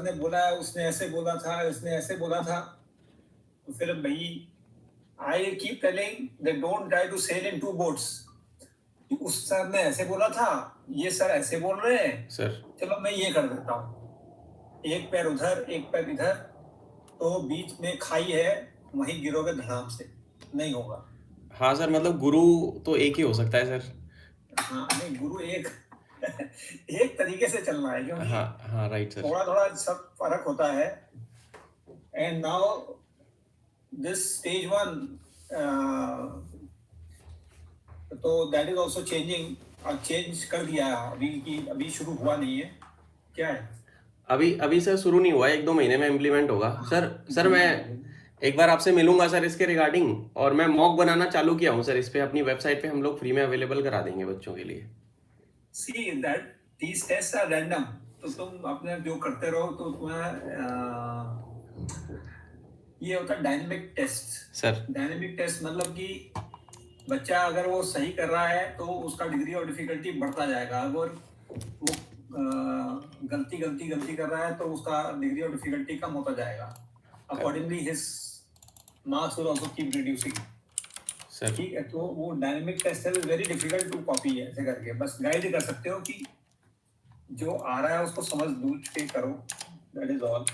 ने बोला, उसने ऐसे बोला था, इसने ऐसे बोला था, तो फिर भाई I keep telling they don't try to sail in two boats. उस सर ने ऐसे बोला था, ये सर ऐसे बोल रहे हैं सर, चलो मैं ये कर देता हूँ, एक पैर उधर एक पैर इधर, तो बीच में खाई है, वहीं गिरोगे धड़ाम से, नहीं होगा। हाँ सर, मतलब गुरु तो एक ही हो सकता है सर। हाँ नहीं, गुरु एक एक तरीके से चलना है, क्योंकि हाँ राइट सर, थोड़ा थोड़ा सब फर्क होता है। एंड नाउ दिस स्टेज 1 तो दैट इज ऑल्सो चेंजिंग, अब चेंज कर दिया अभी की, अभी शुरू हुआ नहीं है, क्या है अभी सर शुरू नहीं हुआ है, 1-2 महीने में इम्प्लीमेंट होगा। सर मैं एक बार आपसे मिलूंगा सर इसके रिगार्डिंग, और मैं मॉक बनाना चालू किया हूँ सर, इस पे अपनी वेबसाइट पे हम लोग फ्री में अवेलेबल करा देंगे बच्चों के लिए। See that these test are random, तो तुम अपने जो करते रहो, तो तुम्हें ये होता है dynamic test sir. Dynamic test मतलब कि बच्चा अगर वो सही कर रहा है तो उसका डिग्री ऑफ डिफिकल्टी बढ़ता जाएगा, अगर वो गलती कर रहा है तो उसका डिग्री ऑफ डिफिकल्टी कम होता जाएगा। Accordingly his marks will also keep reducing sir. ठीक है, तो वो dynamic test is very difficult to copy ऐसे करके, बस गाइड कर सकते हो कि जो आ रहा है उसको समझ बूझ के करो, दैट इज ऑल।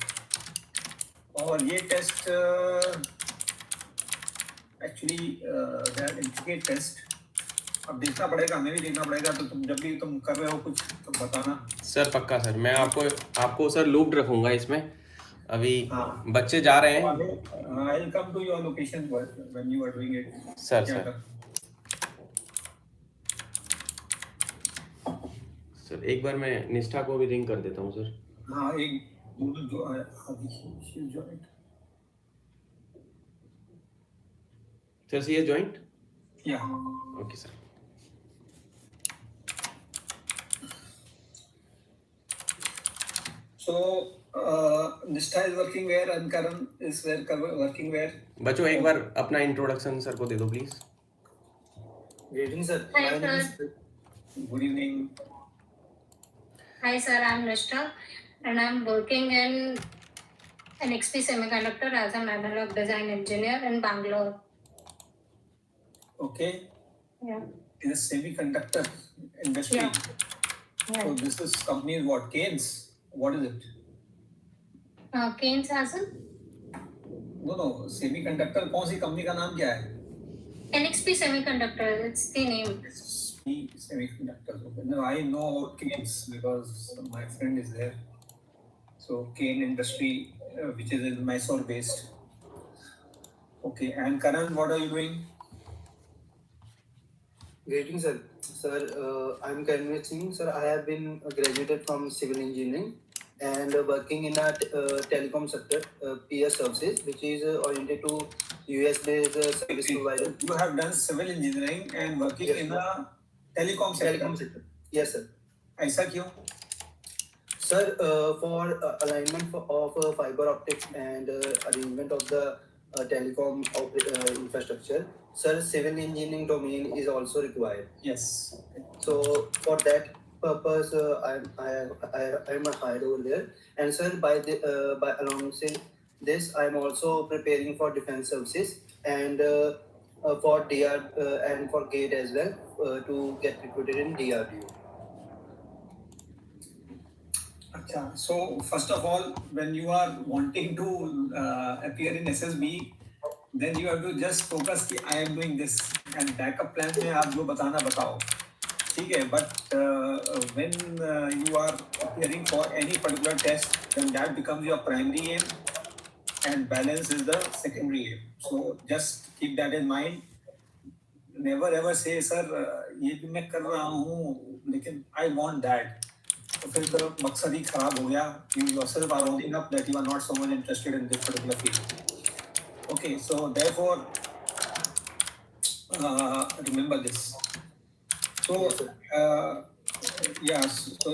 और ये test actually that integrate test अब देखना पड़ेगा, हमें भी देखना पड़ेगा, तो तुम जब भी तुम कर रहे हो कुछ तो बताना सर। पक्का सर, मैं आपको सर लूप्ड रखूंगा इसमें। अभी बच्चे जा रहे हैं, I will come to your location when you are doing it sir. Sir एक बार मैं निष्ठा को भी रिंग कर देता हूँ सर। हाँ, एक जो जॉइंट सर, सी जॉइंट या okay sir. So Nishtha is working where and Karan is working where? बच्चों एक बार अपना इंट्रोडक्शन सर को दे दो please. Greetings sir. Hi My name sir. is good evening. Hi sir, I'm Nishtha and I'm working in NXP Semiconductor as a analog design engineer in Bangalore. Okay. Yeah. In the semiconductor industry. Yeah. Yeah. So this is company is what? Keynes? What is it? Keynes as in? No. Semiconductor कौन सी company का नाम क्या है? NXP Semiconductor. It's the name. NXP Semiconductor. Okay. No, I know about Keynes because my friend is there. So Keynes Industry, which is in Mysore based. Okay. And Karan, what are you doing? Greetings, sir. Sir, I'm Karan Singh. Sir, I have been graduated from civil engineering and working in a telecom sector, PS services, which is oriented to US-based service provider. You have done civil engineering and working in a telecom sector. Telecom sector. Yes, sir. ऐसा क्यों? Sir, for alignment of fiber optics and arrangement of the telecom infrastructure, sir, civil engineering domain is also required. Yes. So for that purpose, I am hired over there. And sir, by alongside this, I am also preparing for defense services and for DR and for GATE as well to get recruited in DRDO. So first of all, when you are wanting to appear in SSB, then you have to just focus कि I am doing this and backup plan में आप जो बताना बताओ, ठीक है? But when you are appearing for any particular test, then that becomes your primary aim and balance is the secondary aim. So just keep that in mind. Never ever say sir ये भी मैं कर रहा हूँ लेकिन I want that. तो फिर तो मकसद ही खराब हो गया. You yourself are holding up that you are not so much interested in this particular field. Okay, so therefore remember this. So so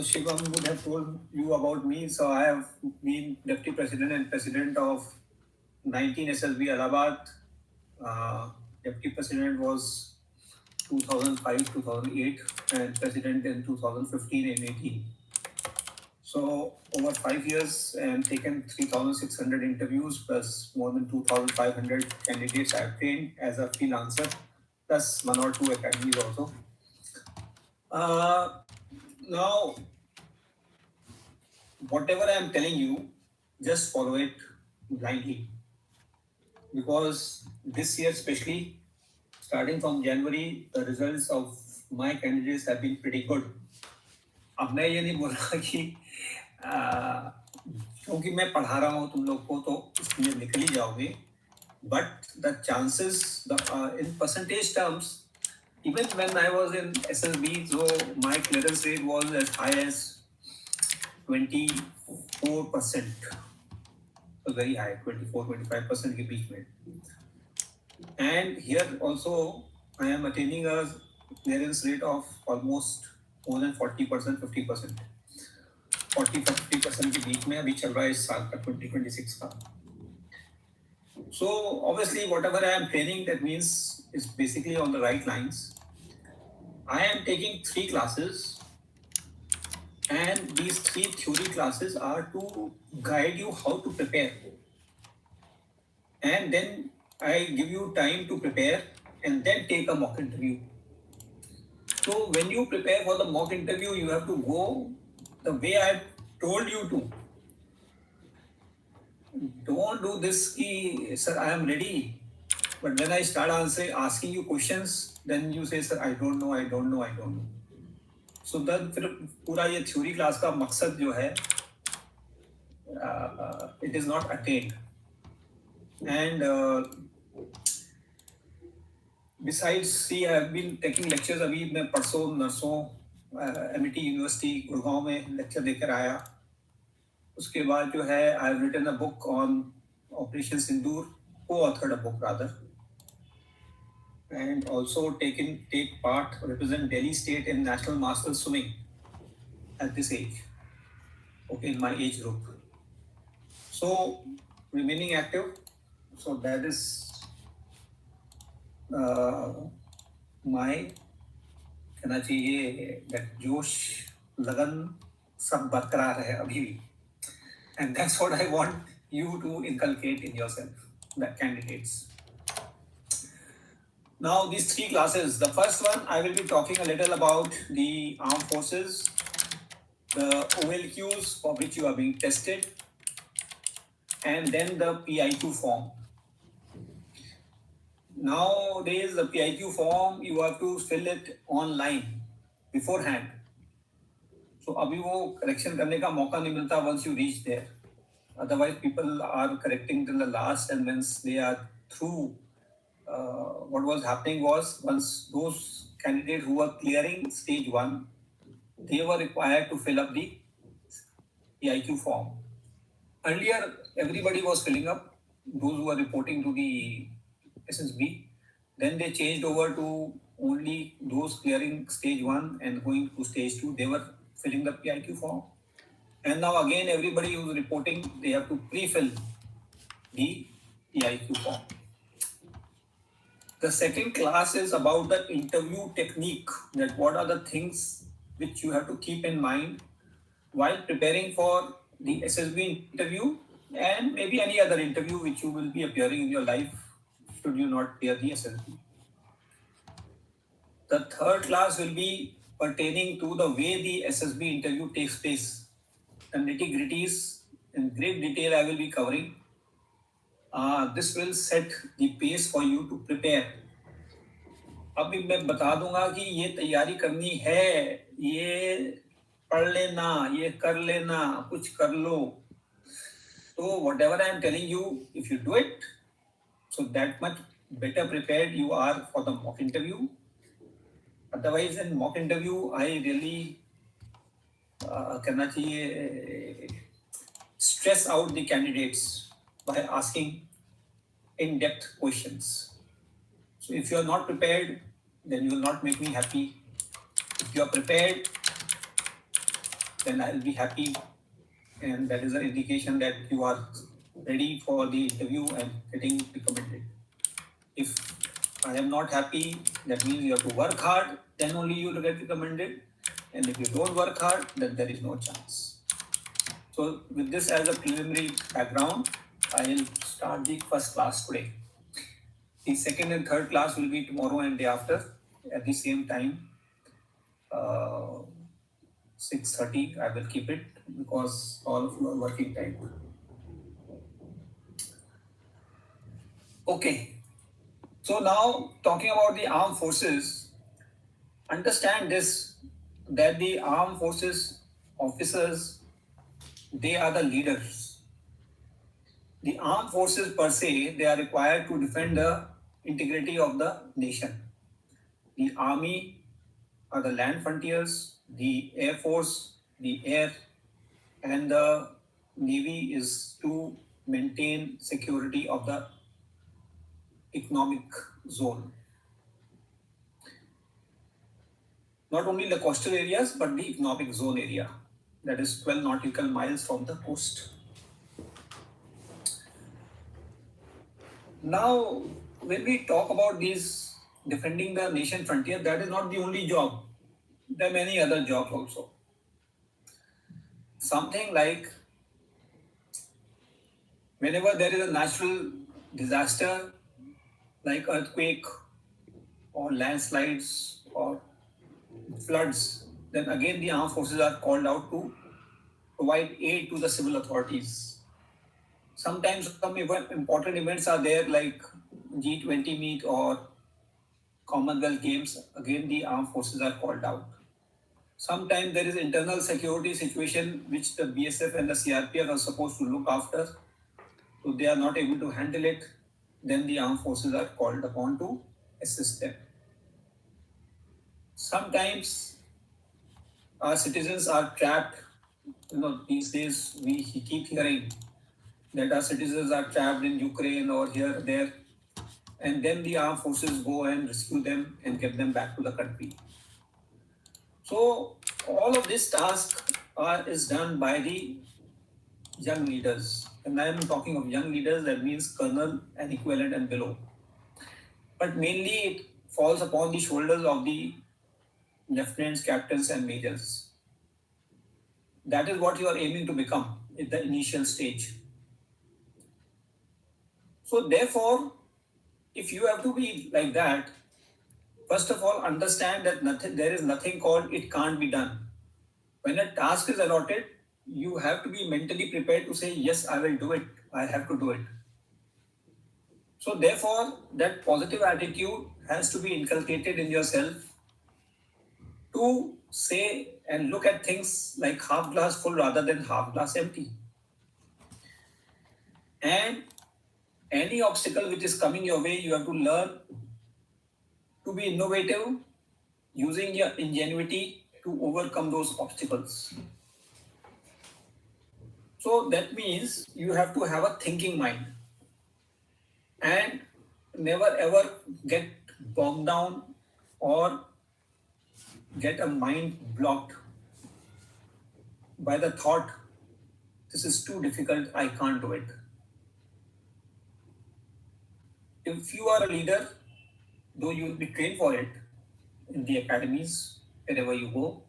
Shivam would have told you about me. So I have been deputy president and president of 19 SSB Allahabad. Deputy president was 2005-2008 and president in 2015 and 18. So over 5 years, I have taken 3,600 interviews plus more than 2,500 candidates I have trained as a freelancer, plus 1 or 2 academies also. Now, whatever I am telling you, just follow it blindly. Because this year, especially starting from January, the results of my candidates have been pretty good. अब मैं ये नहीं बोल रहा कि क्योंकि मैं पढ़ा रहा हूँ तुम लोग को तो इसमें निकल ही जाओगे, but the chances in percentage terms, even when I was in SSB, so my clearance rate was as high as 24%. So very high, 24-25% के बीच में. And here also I am attaining a clearance rate of almost more than 40%, 50%. 40-50% के बीच में अभी चल रहा है इस साल का 2026 का. So obviously whatever I am training, that means is basically on the right lines. I am taking 3 classes, and these 3 theory classes are to guide you how to prepare. And then I give you time to prepare and then take a mock interview. So when you prepare for the mock interview, you have to go the way I told you to. Don't do this ki, sir, I am ready. But when I start asking you questions, then you say, sir, I don't know. So then फिर पूरा ये theory class का मकसद जो है, it is not attained. And besides, see, I have been taking lectures. अभी मैं परसों नर्सों MIT यूनिवर्सिटी गुड़गांव में लेक्चर देकर आया. उसके बाद जो है, I have written a book on Operation Sindoor, co-authored a book rather, and also take part, represent Delhi State in National Masters Swimming at this age, okay, in my age group. So remaining active, so that is my कहना चाहिए that जोश लगन सब बरकरार है अभी भी. And that's what I want you to inculcate in yourself, the candidates. Now, these 3 classes. The first one, I will be talking a little about the armed forces, the OLQs for which you are being tested, and then the PIQ form. Nowadays, the PIQ form, you have to fill it online beforehand. So अभी वो correction करने का मौका नहीं मिलता once you reach there. Otherwise, people are correcting till the last, and once they are through, what was happening was, once those candidates who were clearing stage 1, they were required to fill up the PIQ form. Earlier, everybody was filling up, those who were reporting to the SSB. Then they changed over to only those clearing stage 1 and going to stage 2, they were filling the PIQ form. And now again, everybody who is reporting, they have to pre-fill the PIQ form. The second class is about the interview technique, that what are the things which you have to keep in mind while preparing for the SSB interview and maybe any other interview which you will be appearing in your life should you not clear the SSB. The third class will be pertaining to the way the SSB interview takes place. The nitty-gritties in great detail I will be covering. This will set the pace for you to prepare. अभी मैं बता दूंगा कि ये तैयारी करनी है, ये पढ़ लेना, ये कर लेना, कुछ कर लो. So whatever I am telling you, if you do it, so that much better prepared you are for the mock interview. Otherwise, in mock interview, I really कहना चाहिए stress out the candidates by asking in-depth questions. So if you are not prepared, then you will not make me happy. If you are prepared, then I will be happy, and that is an indication that you are ready for the interview and getting recommended. If I am not happy, that means you have to work hard, then only you will get recommended. And if you don't work hard, then there is no chance. So with this as a preliminary background, I will start the first class today. The second and third class will be tomorrow and day after at the same time. 6:30 I will keep it because all of you are working time. Okay. So now talking about the armed forces, understand this, that the armed forces officers, they are the leaders. The armed forces per se, they are required to defend the integrity of the nation. The army are the land frontiers, the air force, the air, and the navy is to maintain security of the economic zone. Not only the coastal areas, but the economic zone area, that is 12 nautical miles from the coast. Now, when we talk about these defending the nation frontier, that is not the only job. There are many other jobs also. Something like whenever there is a natural disaster like earthquake or landslides or floods, then again the armed forces are called out to provide aid to the civil authorities. Sometimes some important events are there like G20 meet or Commonwealth Games, again the armed forces are called out. Sometimes there is internal security situation which the BSF and the CRPF are supposed to look after. So they are not able to handle it, then the armed forces are called upon to assist them. Sometimes our citizens are trapped. These days we keep hearing that our citizens are trapped in Ukraine or here, there, and then the armed forces go and rescue them and get them back to the country. So all of this task is done by the young leaders. And I am talking of young leaders, that means colonel and equivalent and below. But mainly it falls upon the shoulders of the lieutenants, captains and majors. That is what you are aiming to become at the initial stage. So therefore, if you have to be like that, first of all, understand that there is nothing called it can't be done. When a task is allotted, you have to be mentally prepared to say, yes, I will do it. I have to do it. So therefore, that positive attitude has to be inculcated in yourself to say and look at things like half glass full rather than half glass empty. And any obstacle which is coming your way, you have to learn to be innovative, using your ingenuity to overcome those obstacles. So that means you have to have a thinking mind and never ever get bogged down or get a mind blocked by the thought, this is too difficult, I can't do it. If you are a leader, though you will be trained for it in the academies, wherever you go,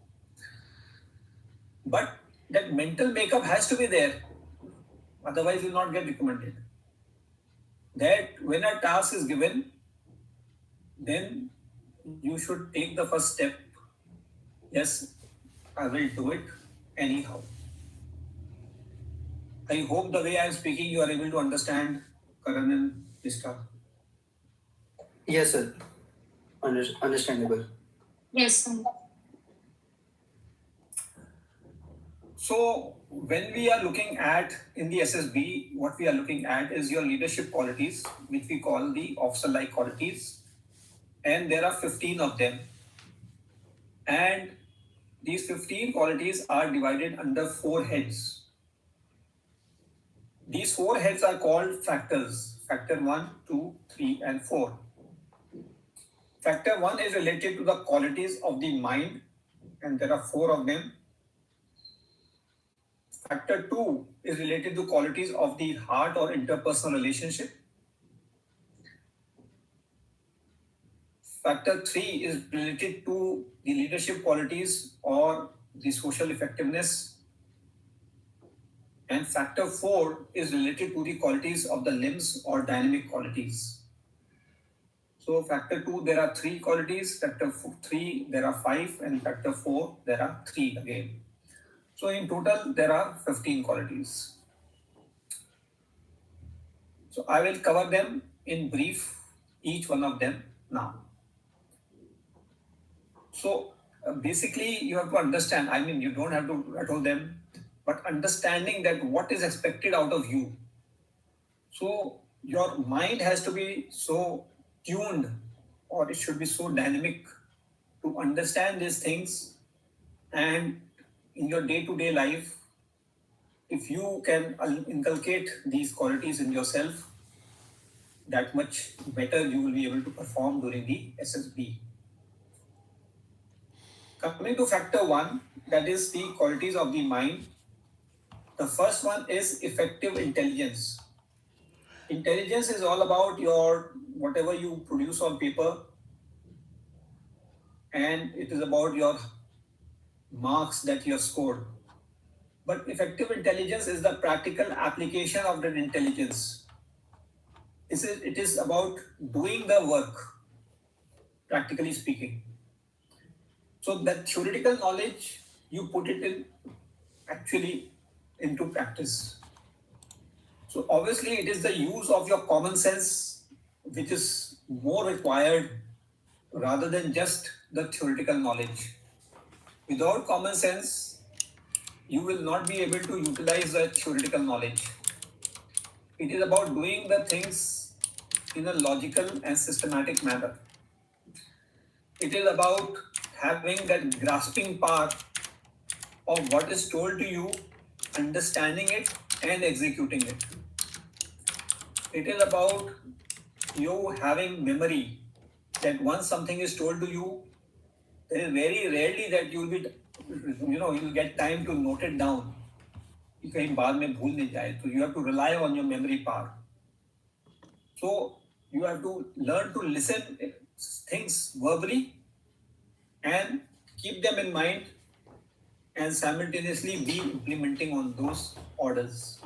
but that mental makeup has to be there. Otherwise, you will not get recommended. That when a task is given, then you should take the first step. Yes, I will do it anyhow. I hope the way I am speaking, you are able to understand, Karan and Nishka. Yes, sir. Understandable. Yes, sir. So when we are looking at in the SSB, what we are looking at is your leadership qualities, which we call the officer-like qualities. And there are 15 of them. And these 15 qualities are divided under 4 heads. These 4 heads are called factors. Factor 1, 2, 3, and 4. Factor 1 is related to the qualities of the mind, and there are 4 of them. Factor 2 is related to qualities of the heart or interpersonal relationship. Factor 3 is related to the leadership qualities or the social effectiveness. And factor 4 is related to the qualities of the limbs or dynamic qualities. So factor 2, there are 3 qualities, factor 3, there are 5, and factor 4, there are 3 again. So in total, there are 15 qualities. So I will cover them in brief, each one of them now. So basically, you have to understand, I mean, you don't have to rattle them, but understanding that what is expected out of you. So your mind has to be so tuned, or it should be so dynamic to understand these things. And in your day-to-day life, if you can inculcate these qualities in yourself, that much better you will be able to perform during the SSB. Coming to factor 1, that is the qualities of the mind. The first one is effective intelligence. Intelligence is all about your whatever you produce on paper, and it is about your marks that you have scored. But effective intelligence is the practical application of that intelligence. It is about doing the work, practically speaking. So that theoretical knowledge, you put it in actually into practice. So obviously it is the use of your common sense which is more required rather than just the theoretical knowledge. Without common sense, you will not be able to utilize the theoretical knowledge. It is about doing the things in a logical and systematic manner. It is about having that grasping power of what is told to you, understanding it and executing it. It is about you having memory, that once something is told to you, there is very rarely that you will be, you will get time to note it down. कि कहीं बाद में भूल नहीं जाए. So you have to rely on your memory power. So you have to learn to listen things verbally and keep them in mind and simultaneously be implementing on those orders.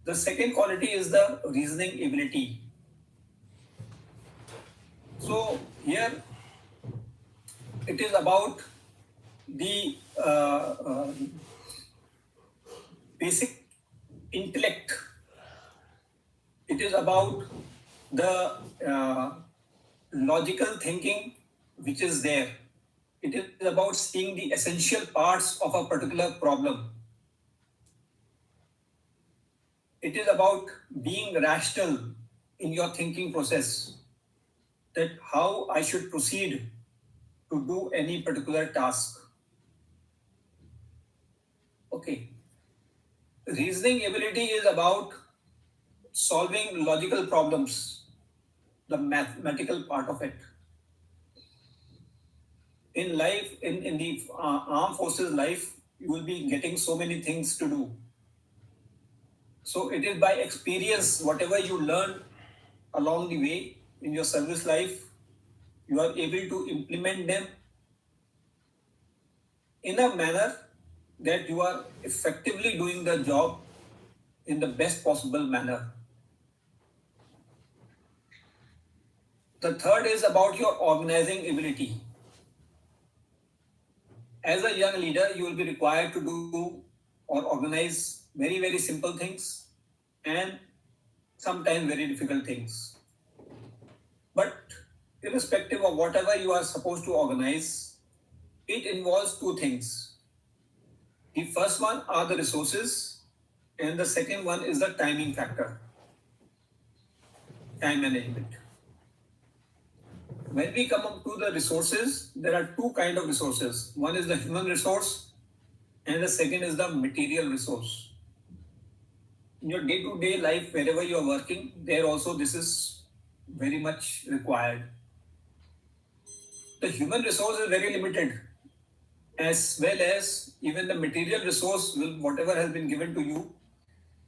The second quality is the reasoning ability. So here it is about the basic intellect. It is about the logical thinking which is there. It is about seeing the essential parts of a particular problem. It is about being rational in your thinking process, that how I should proceed to do any particular task. Okay. Reasoning ability is about solving logical problems, the mathematical part of it. In life, in the armed forces life, you will be getting so many things to do. So it is by experience, whatever you learn along the way in your service life, you are able to implement them in a manner that you are effectively doing the job in the best possible manner. The third is about your organizing ability. As a young leader, you will be required to do or organize very, very simple things and sometimes very difficult things. But irrespective of whatever you are supposed to organize, it involves two things. The first one are the resources, and the second one is the timing factor, time management. When we come up to the resources, there are two kinds of resources. One is the human resource, and the second is the material resource. In your day-to-day life, wherever you are working, there also this is very much required. The human resource is very limited, as well as even the material resource will, whatever has been given to you,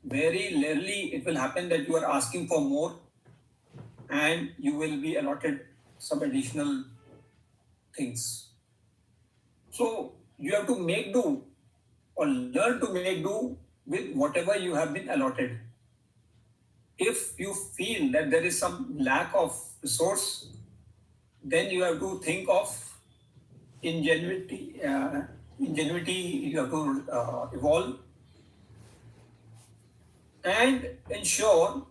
very rarely it will happen that you are asking for more and you will be allotted some additional things. So you have to make do or learn to make do with whatever you have been allotted. If you feel that there is some lack of resource, then you have to think of ingenuity. You have to evolve and ensure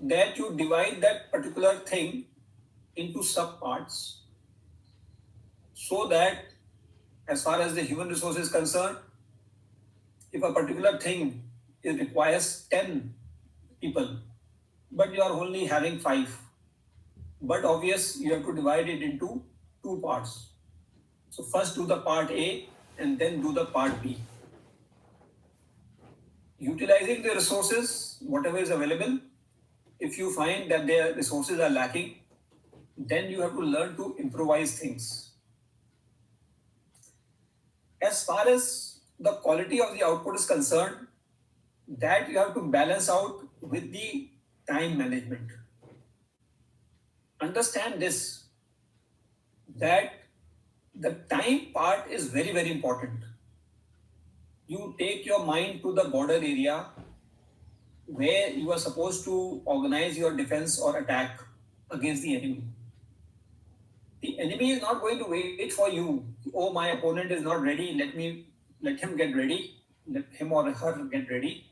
that you divide that particular thing into sub parts, so that as far as the human resource is concerned, if a particular thing requires 10 people, but you are only having 5, but obvious you have to divide it into 2 parts. So first do the part A and then do the part B. Utilizing the resources, whatever is available. If you find that their resources are lacking, then you have to learn to improvise things. As far as the quality of the output is concerned, that you have to balance out with the time management. Understand this, that the time part is very, very important. You take your mind to the border area where you are supposed to organize your defense or attack against the enemy. The enemy is not going to wait for you. Oh, my opponent is not ready. Let him get ready. Let him or her get ready.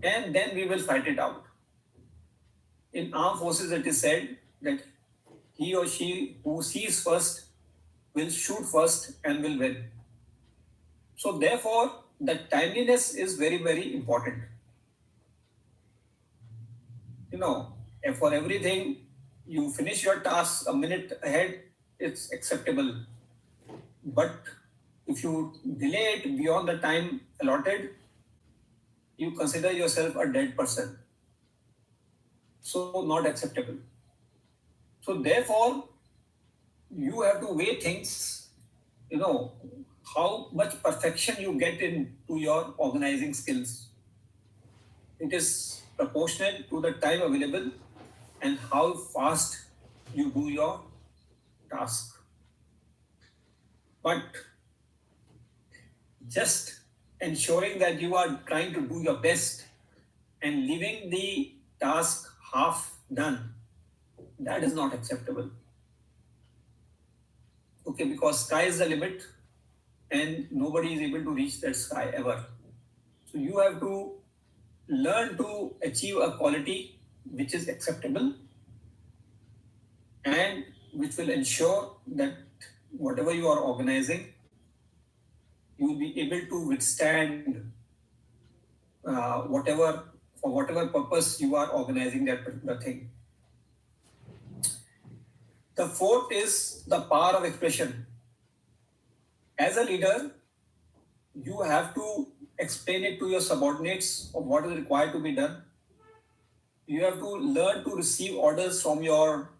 And then we will fight it out. In armed forces, it is said that he or she who sees first will shoot first and will win. So therefore, the timeliness is very, very important. For everything, you finish your task a minute ahead, it's acceptable. But if you delay it beyond the time allotted, you consider yourself a dead person. So not acceptable. So therefore, you have to weigh things, how much perfection you get into your organizing skills. It is proportional to the time available and how fast you do your task. But just ensuring that you are trying to do your best and leaving the task half done, that is not acceptable. Okay, because sky is the limit and nobody is able to reach that sky ever. So you have to learn to achieve a quality which is acceptable and which will ensure that whatever you are organizing, you will be able to withstand for whatever purpose you are organizing that particular thing. The fourth is the power of expression. As a leader, you have to explain it to your subordinates of what is required to be done. You have to learn to receive orders from your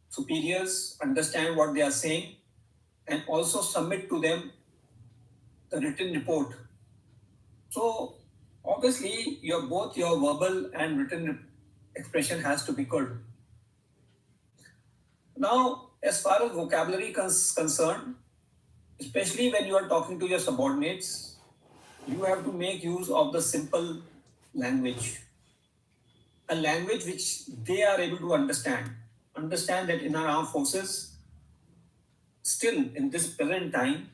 superiors, understand what they are saying, and also submit to them the written report. So obviously, both your verbal and written expression has to be good. Now, as far as vocabulary is concerned, especially when you are talking to your subordinates, you have to make use of the simple language, a language which they are able to understand. Understand that in our armed forces, still in this present time,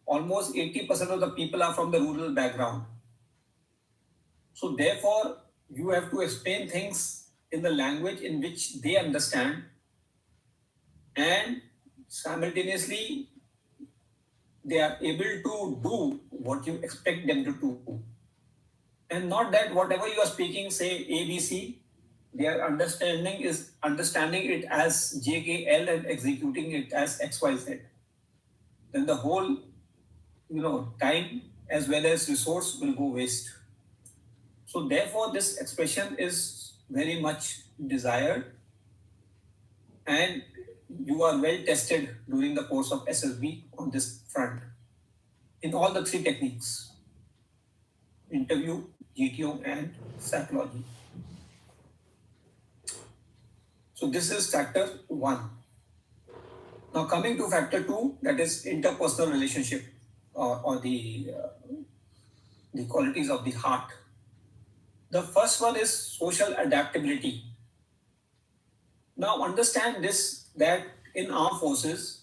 almost 80% of the people are from the rural background. So therefore, you have to explain things in the language in which they understand, and simultaneously they are able to do what you expect them to do. And not that whatever you are speaking, say ABC, they are understanding it as JKL and executing it as XYZ. Then the whole time as well as resource will go waste. So therefore, this expression is very much desired, and you are well tested during the course of SSB on this front in all the 3 techniques: interview, GTO, and psychology. So this is factor 1. Now coming to factor 2, that is interpersonal relationship or the the qualities of the heart. The first one is social adaptability. Now understand this, that in armed forces,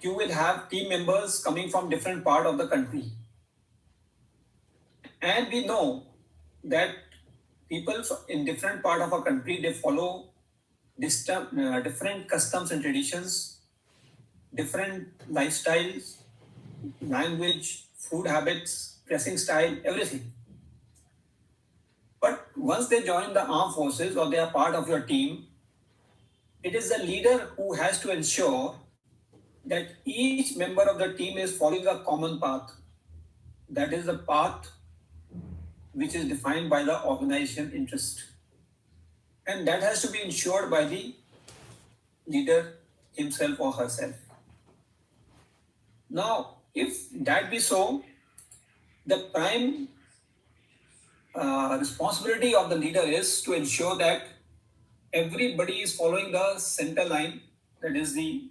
you will have team members coming from different part of the country. And we know that people in different part of a country, they follow different customs and traditions, different lifestyles, language, food habits, dressing style, everything. But once they join the armed forces or they are part of your team, it is the leader who has to ensure that each member of the team is following a common path. That is the path which is defined by the organization interest. And that has to be ensured by the leader himself or herself. Now, if that be so, the prime responsibility of the leader is to ensure that everybody is following the center line, that is the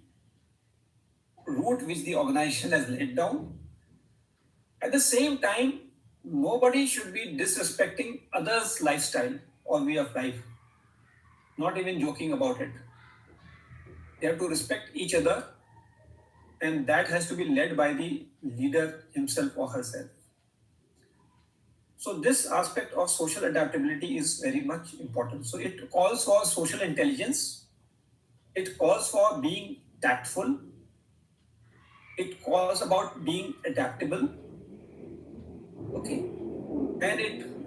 route which the organization has laid down. At the same time, nobody should be disrespecting others' lifestyle or way of life, not even joking about it. They have to respect each other, and that has to be led by the leader himself or herself. So this aspect of social adaptability is very much important. So it calls for social intelligence, it calls for being tactful, it calls about being adaptable, okay, and it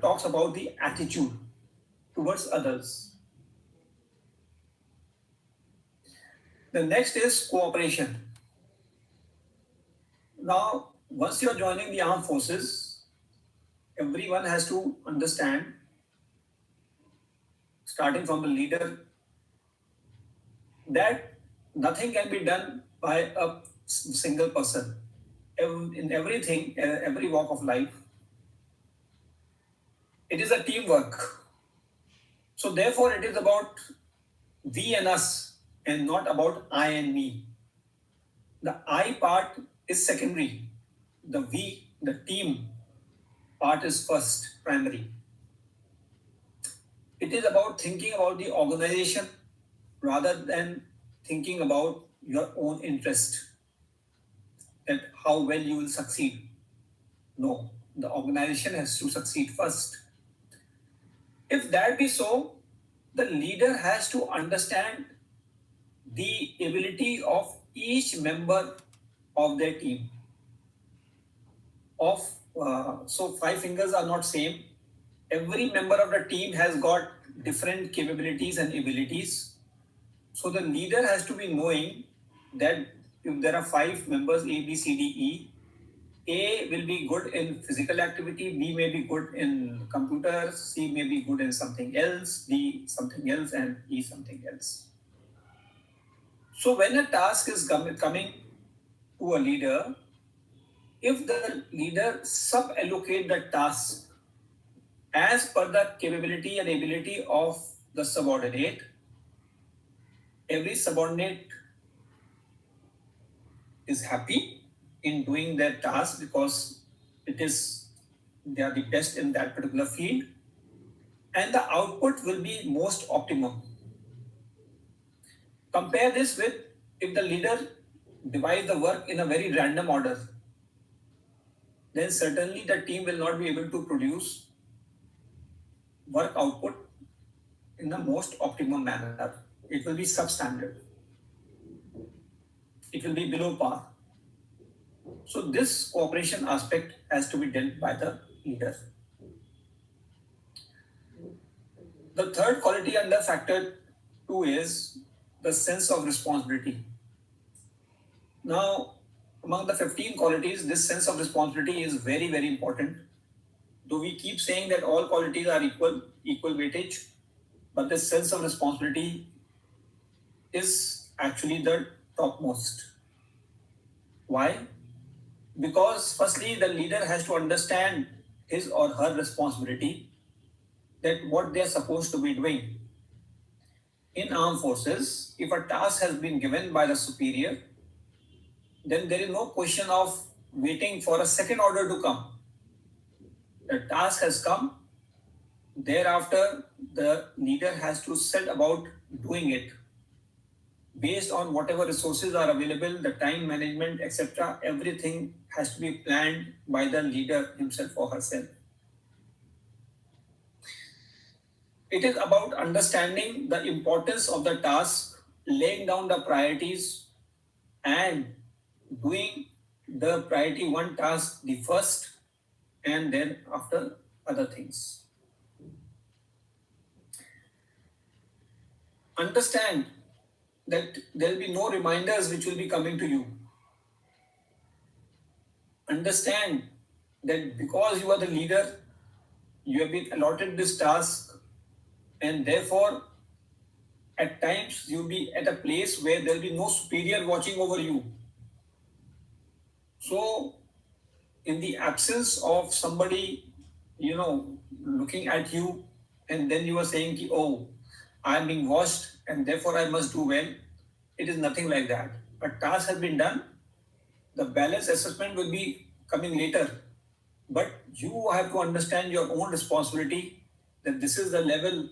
talks about the attitude towards others. The next is cooperation. Now, once you are joining the armed forces, everyone has to understand, starting from the leader, that nothing can be done by a single person. In everything, every walk of life, it is a teamwork. So therefore, it is about we and us and not about I and me. The I part is secondary. The we, the team part is first, primary. It is about thinking about the organization rather than thinking about your own interest, that how well you will succeed. No, the organization has to succeed first. If that be so, the leader has to understand the ability of each member of their team. So 5 fingers are not same. Every member of the team has got different capabilities and abilities. So the leader has to be knowing that if there are 5 members, A, B, C, D, E, A will be good in physical activity, B may be good in computers, C may be good in something else, D something else, and E something else. So when a task is coming to a leader, if the leader sub-allocate the task as per the capability and ability of the subordinate, every subordinate is happy in doing their task because they are the best in that particular field, and the output will be most optimum. Compare this with if the leader divides the work in a very random order, then certainly the team will not be able to produce work output in the most optimum manner. It will be substandard. It will be below par. So this cooperation aspect has to be dealt by the leader. The third quality under factor 2 is the sense of responsibility. Now, among the 15 qualities, this sense of responsibility is very, very important. Though we keep saying that all qualities are equal weightage, but this sense of responsibility is actually the topmost. Why? Because firstly, the leader has to understand his or her responsibility, that what they are supposed to be doing. In armed forces, if a task has been given by the superior, then there is no question of waiting for a second order to come. The task has come. Thereafter, the leader has to set about doing it based on whatever resources are available, the time management, etc. Everything has to be planned by the leader himself or herself. It is about understanding the importance of the task, laying down the priorities, and doing the priority one task the first, and then after other things. Understand that there will be no reminders which will be coming to you. Understand that because you are the leader, you have been allotted this task, and therefore, at times you'll be at a place where there will be no superior watching over you. So, in the absence of somebody, looking at you, and then you are saying, oh, I am being watched and therefore I must do well. It is nothing like that. A task has been done. The balance assessment will be coming later. But you have to understand your own responsibility, that this is the level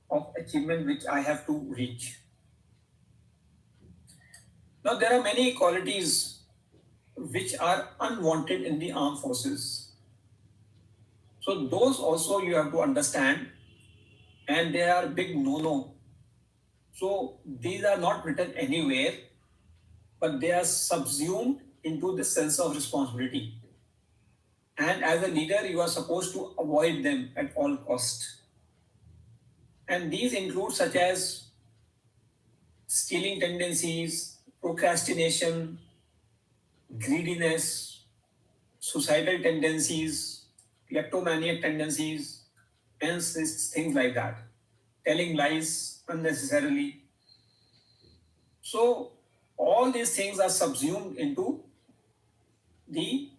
of achievement which I have to reach. Now, there are many qualities which are unwanted in the armed forces. So those also you have to understand, and they are big no-no. So these are not written anywhere, but they are subsumed into the sense of responsibility. And as a leader, you are supposed to avoid them at all costs. And these include such as stealing tendencies, procrastination, greediness, suicidal tendencies, kleptomaniac tendencies, and things like that. Telling lies unnecessarily. So all these things are subsumed into the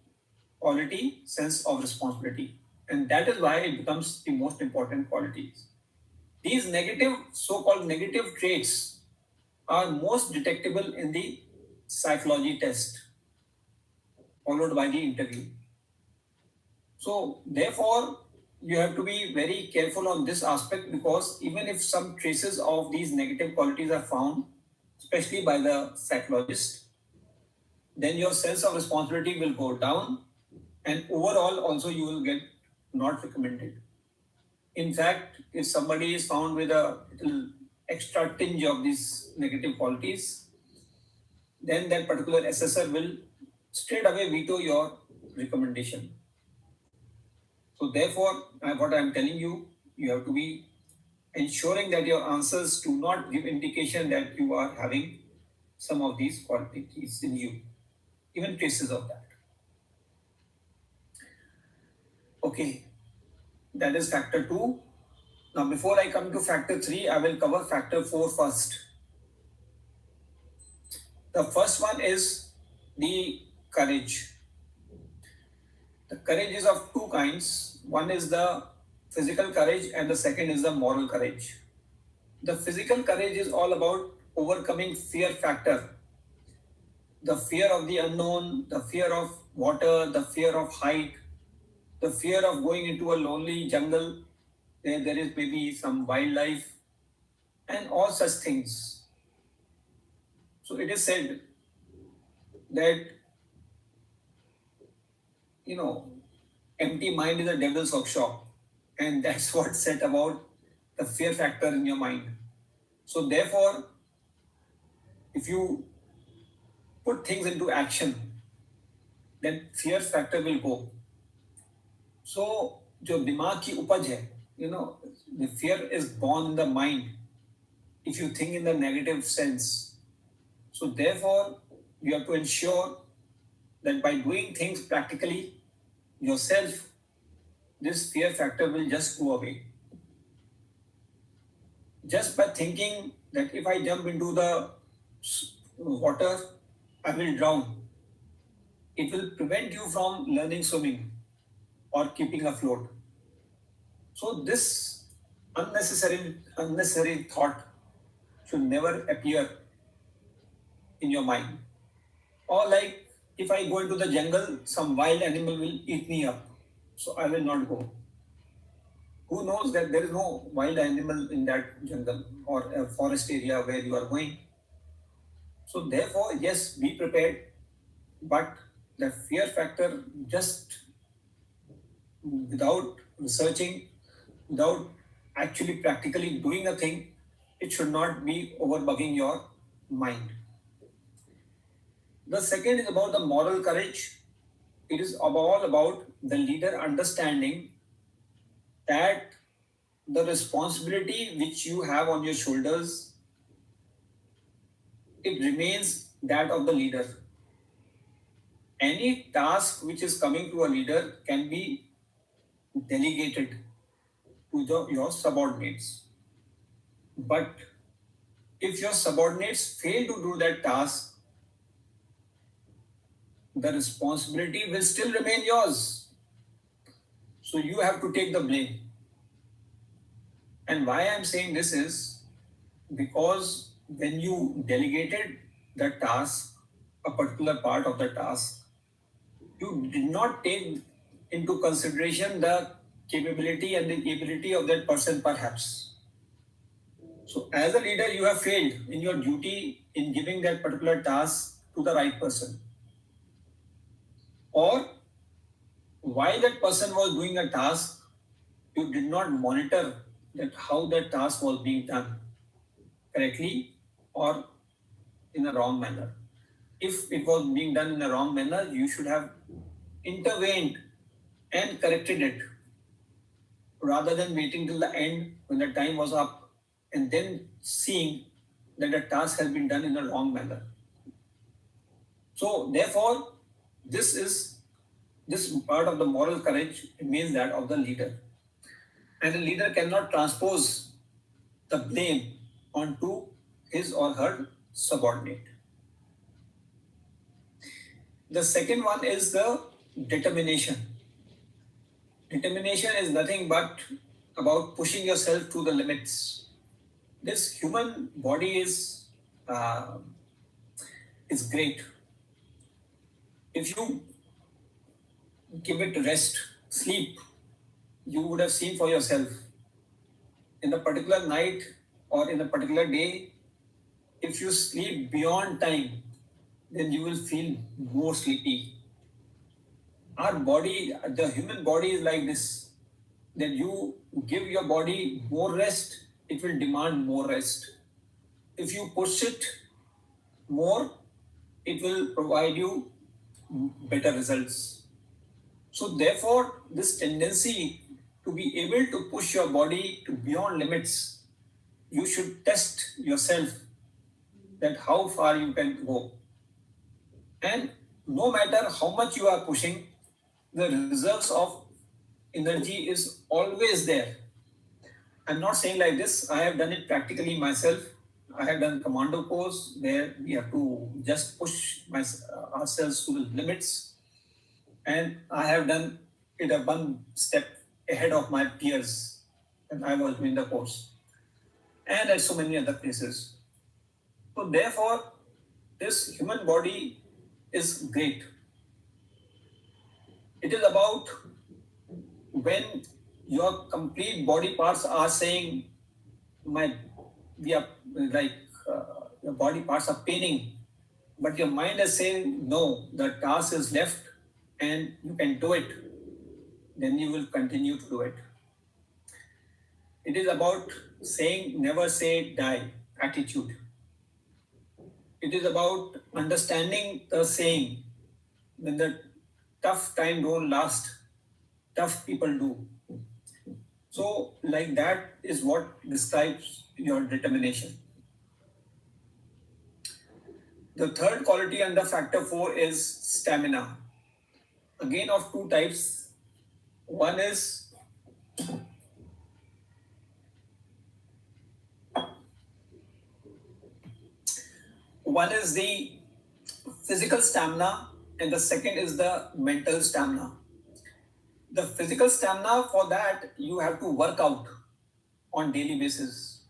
quality sense of responsibility. And that is why it becomes the most important qualities. These negative, so-called negative traits are most detectable in the psychology test, followed by the interview. So therefore, you have to be very careful on this aspect, because even if some traces of these negative qualities are found, especially by the psychologist, then your sense of responsibility will go down, and overall also you will get not recommended. In fact, if somebody is found with a little extra tinge of these negative qualities, then that particular assessor will straight away veto your recommendation. So therefore, what I am telling you, you have to be ensuring that your answers do not give indication that you are having some of these qualities in you, even traces of that. Okay, that is factor 2. Now, before I come to factor 3, I will cover factor 4 first. The first one is the courage. The courage is of two kinds. One is the physical courage, and the second is the moral courage. The physical courage is all about overcoming fear factor. The fear of the unknown, the fear of water, the fear of height, the fear of going into a lonely jungle where there is maybe some wildlife, and all such things. So it is said that, empty mind is a devil's workshop, and that's what said about the fear factor in your mind. So therefore, if you put things into action, then fear factor will go. So, जो दिमाग की उपज है, the fear is born in the mind if you think in the negative sense. So therefore, you have to ensure that by doing things practically yourself, this fear factor will just go away. Just by thinking that if I jump into the water, I will drown, it will prevent you from learning swimming or keeping afloat. So this unnecessary thought should never appear in your mind. Or like if I go into the jungle, some wild animal will eat me up. So I will not go. Who knows that there is no wild animal in that jungle or a forest area where you are going. So therefore, yes, be prepared, but the fear factor, just without researching, without actually practically doing a thing, it should not be overbugging your mind. The second is about the moral courage. It is all about the leader understanding that the responsibility which you have on your shoulders, it remains that of the leader. Any task which is coming to a leader can be delegated to your subordinates. But if your subordinates fail to do that task, the responsibility will still remain yours. So you have to take the blame. And why I'm saying this is because when you delegated the task, a particular part of the task, you did not take into consideration the capability and the ability of that person perhaps. So as a leader, you have failed in your duty in giving that particular task to the right person. Or while that person was doing a task, you did not monitor that how that task was being done correctly or in a wrong manner. If it was being done in a wrong manner, you should have intervened and corrected it rather than waiting till the end when the time was up and then seeing that the task has been done in a wrong manner. So therefore, this part of the moral courage means that of the leader. And the leader cannot transpose the blame onto his or her subordinate. The second one is the determination. Determination is nothing but about pushing yourself to the limits. This human body is great. If you give it rest, sleep, you would have seen for yourself. In a particular night or in a particular day, if you sleep beyond time, then you will feel more sleepy. Our body, the human body is like this, that you give your body more rest, it will demand more rest. If you push it more, it will provide you better results. So therefore, this tendency to be able to push your body to beyond limits, you should test yourself that how far you can go. And no matter how much you are pushing, the reserves of energy is always there. I'm not saying like this. I have done it practically myself. I have done commando course where we have to just push ourselves to the limits. And I have done it a one step ahead of my peers when I was doing the course. And at so many other places. So therefore, this human body is great. It is about when your complete body parts are saying, your body parts are paining, but your mind is saying, no, the task is left and you can do it, then you will continue to do it. It is about saying, never say die attitude. It is about understanding the saying, when the tough time don't last, tough people do. So like that is what describes your determination. The third quality under factor 4 is stamina. Again of two types. One is the physical stamina and the second is the mental stamina. The physical stamina, for that you have to work out on daily basis.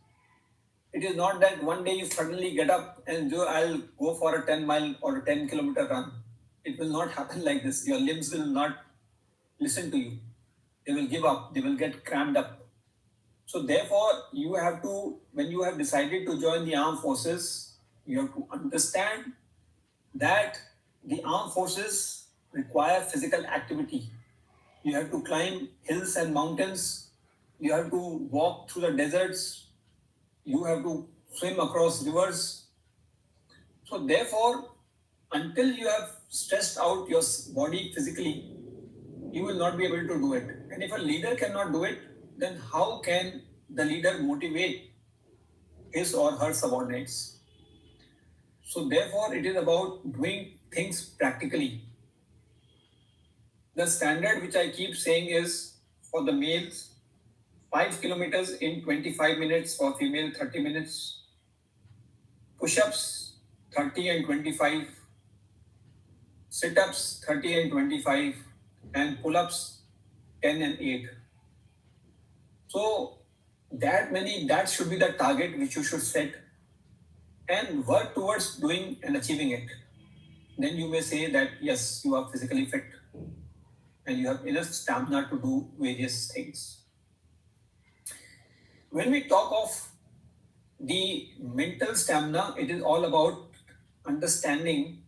It is not that one day you suddenly get up and I'll go for a 10 mile or a 10 kilometer run. it will not happen like this. Your limbs will not listen to you. They will give up. They will get crammed up. So therefore, you have to, when you have decided to join the armed forces, you have to understand that the armed forces require physical activity. You have to climb hills and mountains. You have to walk through the deserts. You have to swim across rivers. So therefore, until you have stressed out your body physically, you will not be able to do it. And if a leader cannot do it, then how can the leader motivate his or her subordinates? So therefore, it is about doing things practically. The standard which I keep saying is for the males, 5 kilometers in 25 minutes, for female 30 minutes, push-ups 30 and 25, sit-ups 30 and 25, and pull-ups 10 and 8. So that should be the target which you should set and work towards doing and achieving it. Then you may say that yes, you are physically fit and you have enough stamina to do various things. When we talk of the mental stamina, it is all about understanding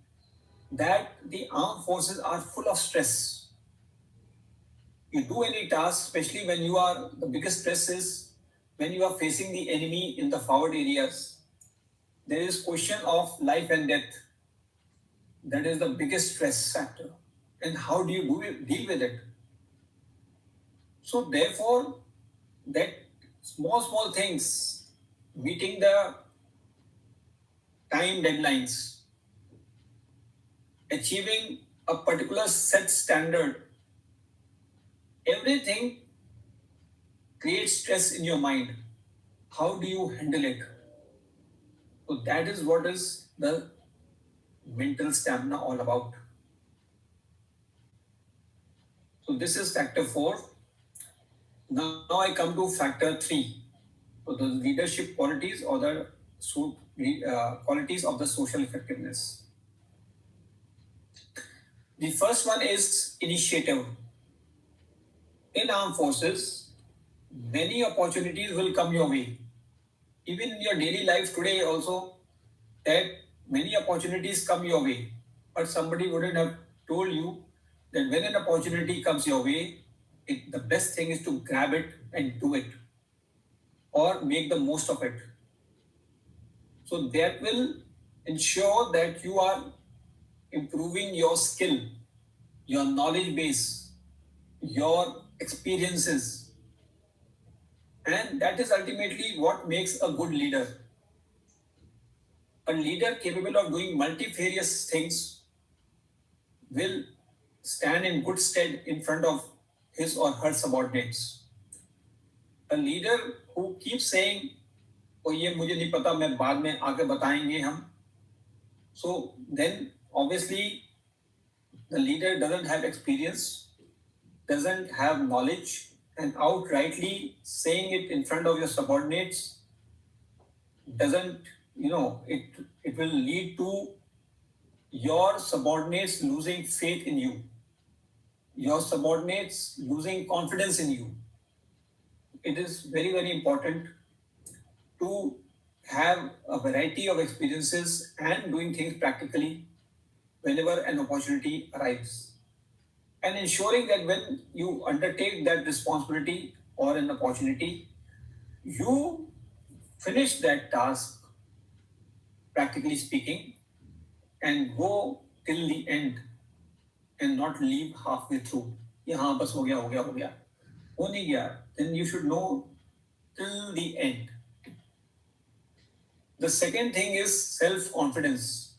that the armed forces are full of stress. You do any task, especially when you are, the biggest stress is when you are facing the enemy in the forward areas. There is question of life and death. That is the biggest stress factor. And how do you deal with it? So therefore, that small things, meeting the time deadlines, achieving a particular set standard, everything creates stress in your mind. How do you handle it? So that is what is the mental stamina all about. So this is factor 4. Now I come to factor 3. So the leadership qualities or the qualities of the social effectiveness. The first one is initiative. In armed forces, many opportunities will come your way. Even in your daily life today also, that many opportunities come your way. But somebody wouldn't have told you that when an opportunity comes your way, the best thing is to grab it and do it or make the most of it. So that will ensure that you are improving your skill, your knowledge base, your experiences. And that is ultimately what makes a good leader. A leader capable of doing multifarious things will stand in good stead in front of his or her subordinates. A leader who keeps saying, "Oh, ये मुझे नहीं पता, मैं बाद में आके बताएंगे हम." So then obviously the leader doesn't have experience, doesn't have knowledge, and outrightly saying it in front of your subordinates doesn't, it will lead to your subordinates losing faith in you, your subordinates losing confidence in you. It is very, very important to have a variety of experiences and doing things practically whenever an opportunity arrives. And ensuring that when you undertake that responsibility or an opportunity, you finish that task, practically speaking, and go till the end and not leave halfway through. हाँ बस हो गया. हो नहीं गया. Then you should know till the end. The second thing is self-confidence.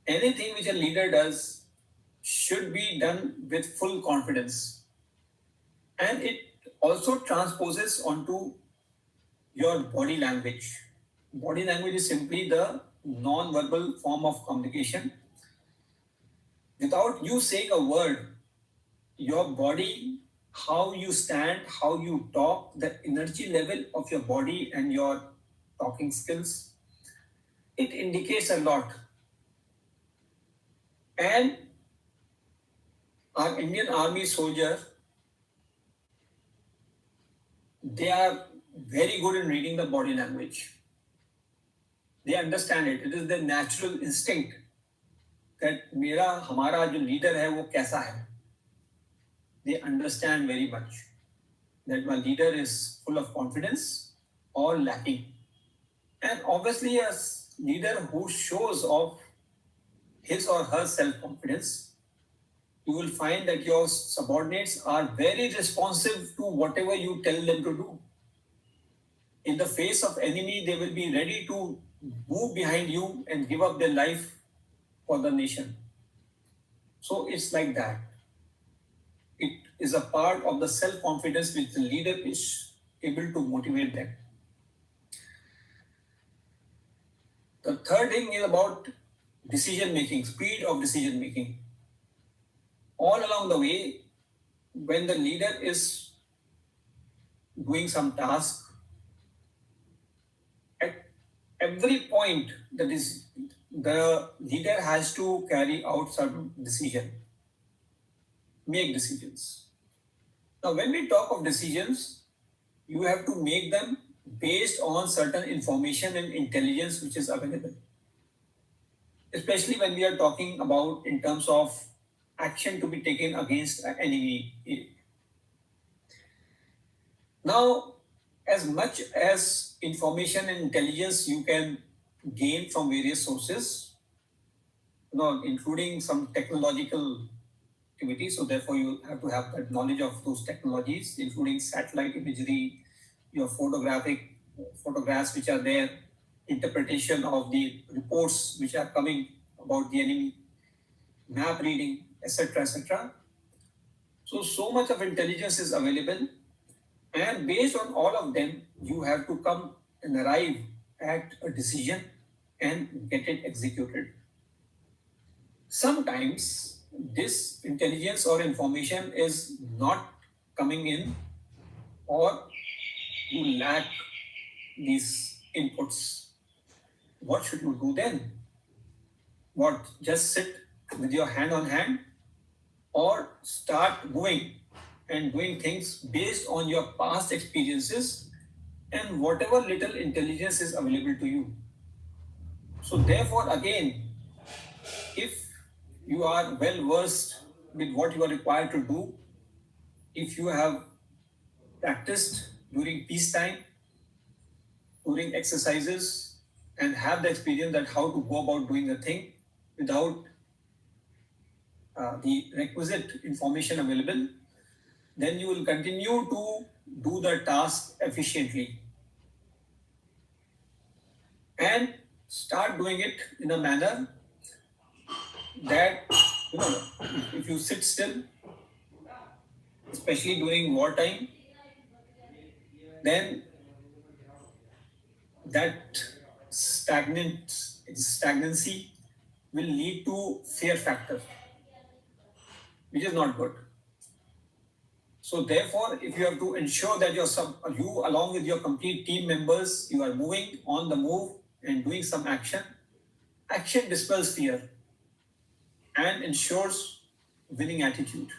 Anything which a leader does should be done with full confidence. And it also transposes onto your body language. Body language is simply the non-verbal form of communication. Without you saying a word, your body, how you stand, how you talk, the energy level of your body and your talking skills, it indicates a lot. And our Indian Army soldier, they are very good in reading the body language. They understand it. It is their natural instinct that हमारा जो leader है वो कैसा है. They understand very much that my leader is full of confidence or lacking. And obviously a leader who shows off his or her self-confidence, you will find that your subordinates are very responsive to whatever you tell them to do. In the face of enemy, they will be ready to move behind you and give up their life for the nation. So it's like that. It is a part of the self-confidence which the leader is able to motivate them. The third thing is about decision making, speed of decision making. All along the way, when the leader is doing some task, at every point that is the leader has to carry out some decision, make decisions. Now, when we talk of decisions, you have to make them based on certain information and intelligence which is available. Especially when we are talking about in terms of action to be taken against an enemy. Now, as much as information and intelligence you can gain from various sources, including some technological activity. So therefore, you have to have that knowledge of those technologies, including satellite imagery, your photographs which are there, interpretation of the reports which are coming about the enemy, map reading, etc., etc. So much of intelligence is available, and based on all of them, you have to come and arrive at a decision and get it executed. Sometimes this intelligence or information is not coming in, or you lack these inputs. What should you do then? What, just sit with your hand on hand, or start moving and doing things based on your past experiences and whatever little intelligence is available to you? So therefore, again, if you are well versed with what you are required to do, if you have practiced during peacetime, during exercises, and have the experience that how to go about doing the thing without the requisite information available, then you will continue to do the task efficiently and start doing it in a manner that, if you sit still, especially during wartime, then that stagnancy will lead to fear factor, which is not good. So therefore, if you have to ensure that you along with your complete team members, you are moving on the move and doing some action dispels fear and ensures winning attitude.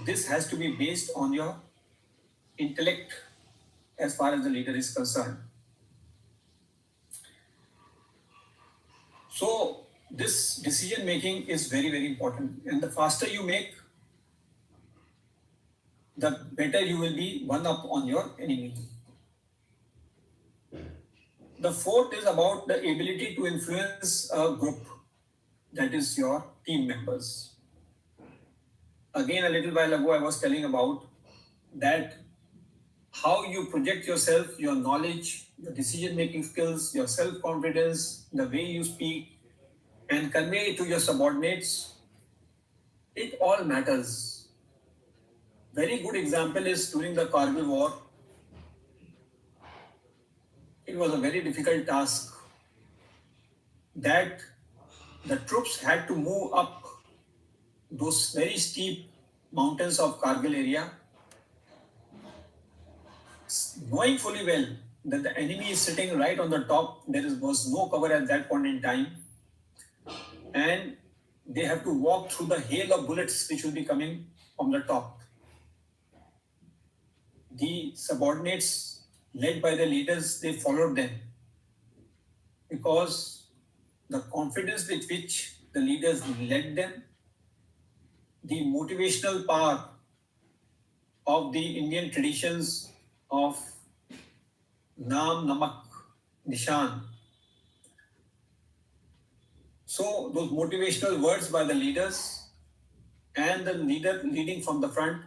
This has to be based on your intellect as far as the leader is concerned. So this decision making is very, very important. And the faster you make, the better you will be one up on your enemy. The fourth is about the ability to influence a group, that is your team members. Again, a little while ago, I was telling about that how you project yourself, your knowledge, your decision-making skills, your self-confidence, the way you speak, and convey it to your subordinates, it all matters. Very good example is during the Kargil War. It was a very difficult task that the troops had to move up those very steep mountains of Kargil area, knowing fully well that the enemy is sitting right on the top. There was no cover at that point in time. And they have to walk through the hail of bullets which will be coming from the top. The subordinates, led by the leaders, they followed them because the confidence with which the leaders led them, the motivational power of the Indian traditions of Naam, Namak, Nishan. So those motivational words by the leaders and the leader leading from the front,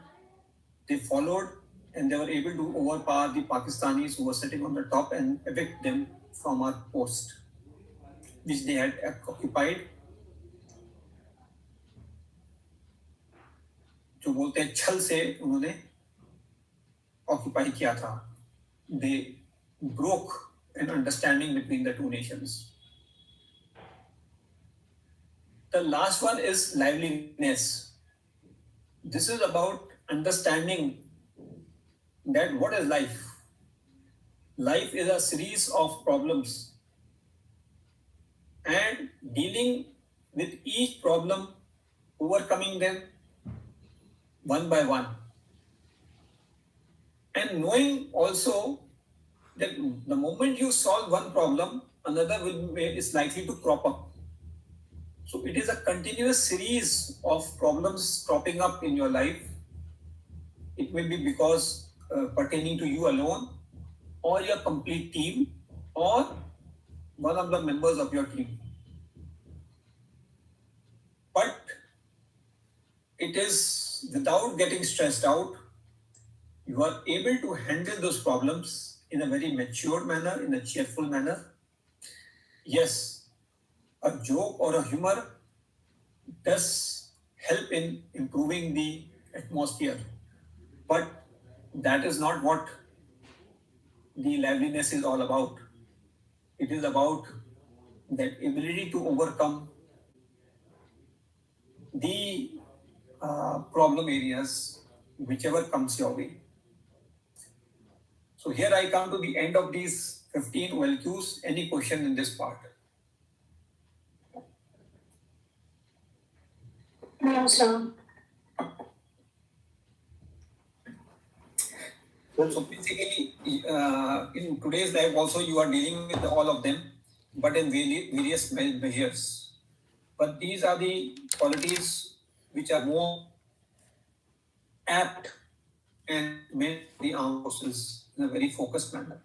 they followed and they were able to overpower the Pakistanis who were sitting on the top and evict them from our post, which they had occupied. जो बोलते हैं छल से उन्होंने occupy किया था. They broke an understanding between the two nations. The last one is liveliness. This is about understanding that what is life? Life is a series of problems and dealing with each problem, overcoming them one by one. And knowing also that the moment you solve one problem, another is likely to crop up. So it is a continuous series of problems cropping up in your life. It may be because pertaining to you alone, or your complete team, or one of the members of your team. But it is without getting stressed out, you are able to handle those problems in a very mature manner, in a cheerful manner. Yes, a joke or a humor does help in improving the atmosphere, but that is not what the liveliness is all about. It is about that ability to overcome the problem areas, whichever comes your way. So here I come to the end of these 15 OLQs. Any question in this part? No, sir. So basically, in today's life also you are dealing with all of them, but in various measures. But these are the qualities which are more apt and meant the armed forces in a very focused manner.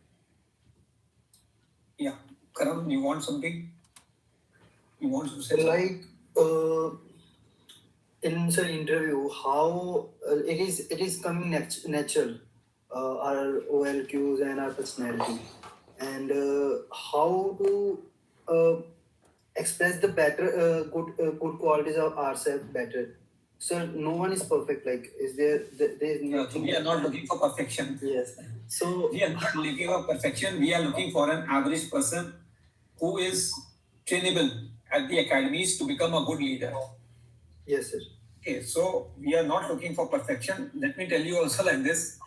Yeah, Karam, you want something? You want to say something? Like in the interview, how it is coming natural, our OLQs and our personality, and how to express the better good qualities of ourselves better. So no one is perfect. Like, is there is nothing? We are not looking for perfection. Yes. So We are not looking for perfection. We are looking for an average person who is trainable at the academies to become a good leader. yes, sir. Okay, so we are not looking for perfection. Let me tell you also like this,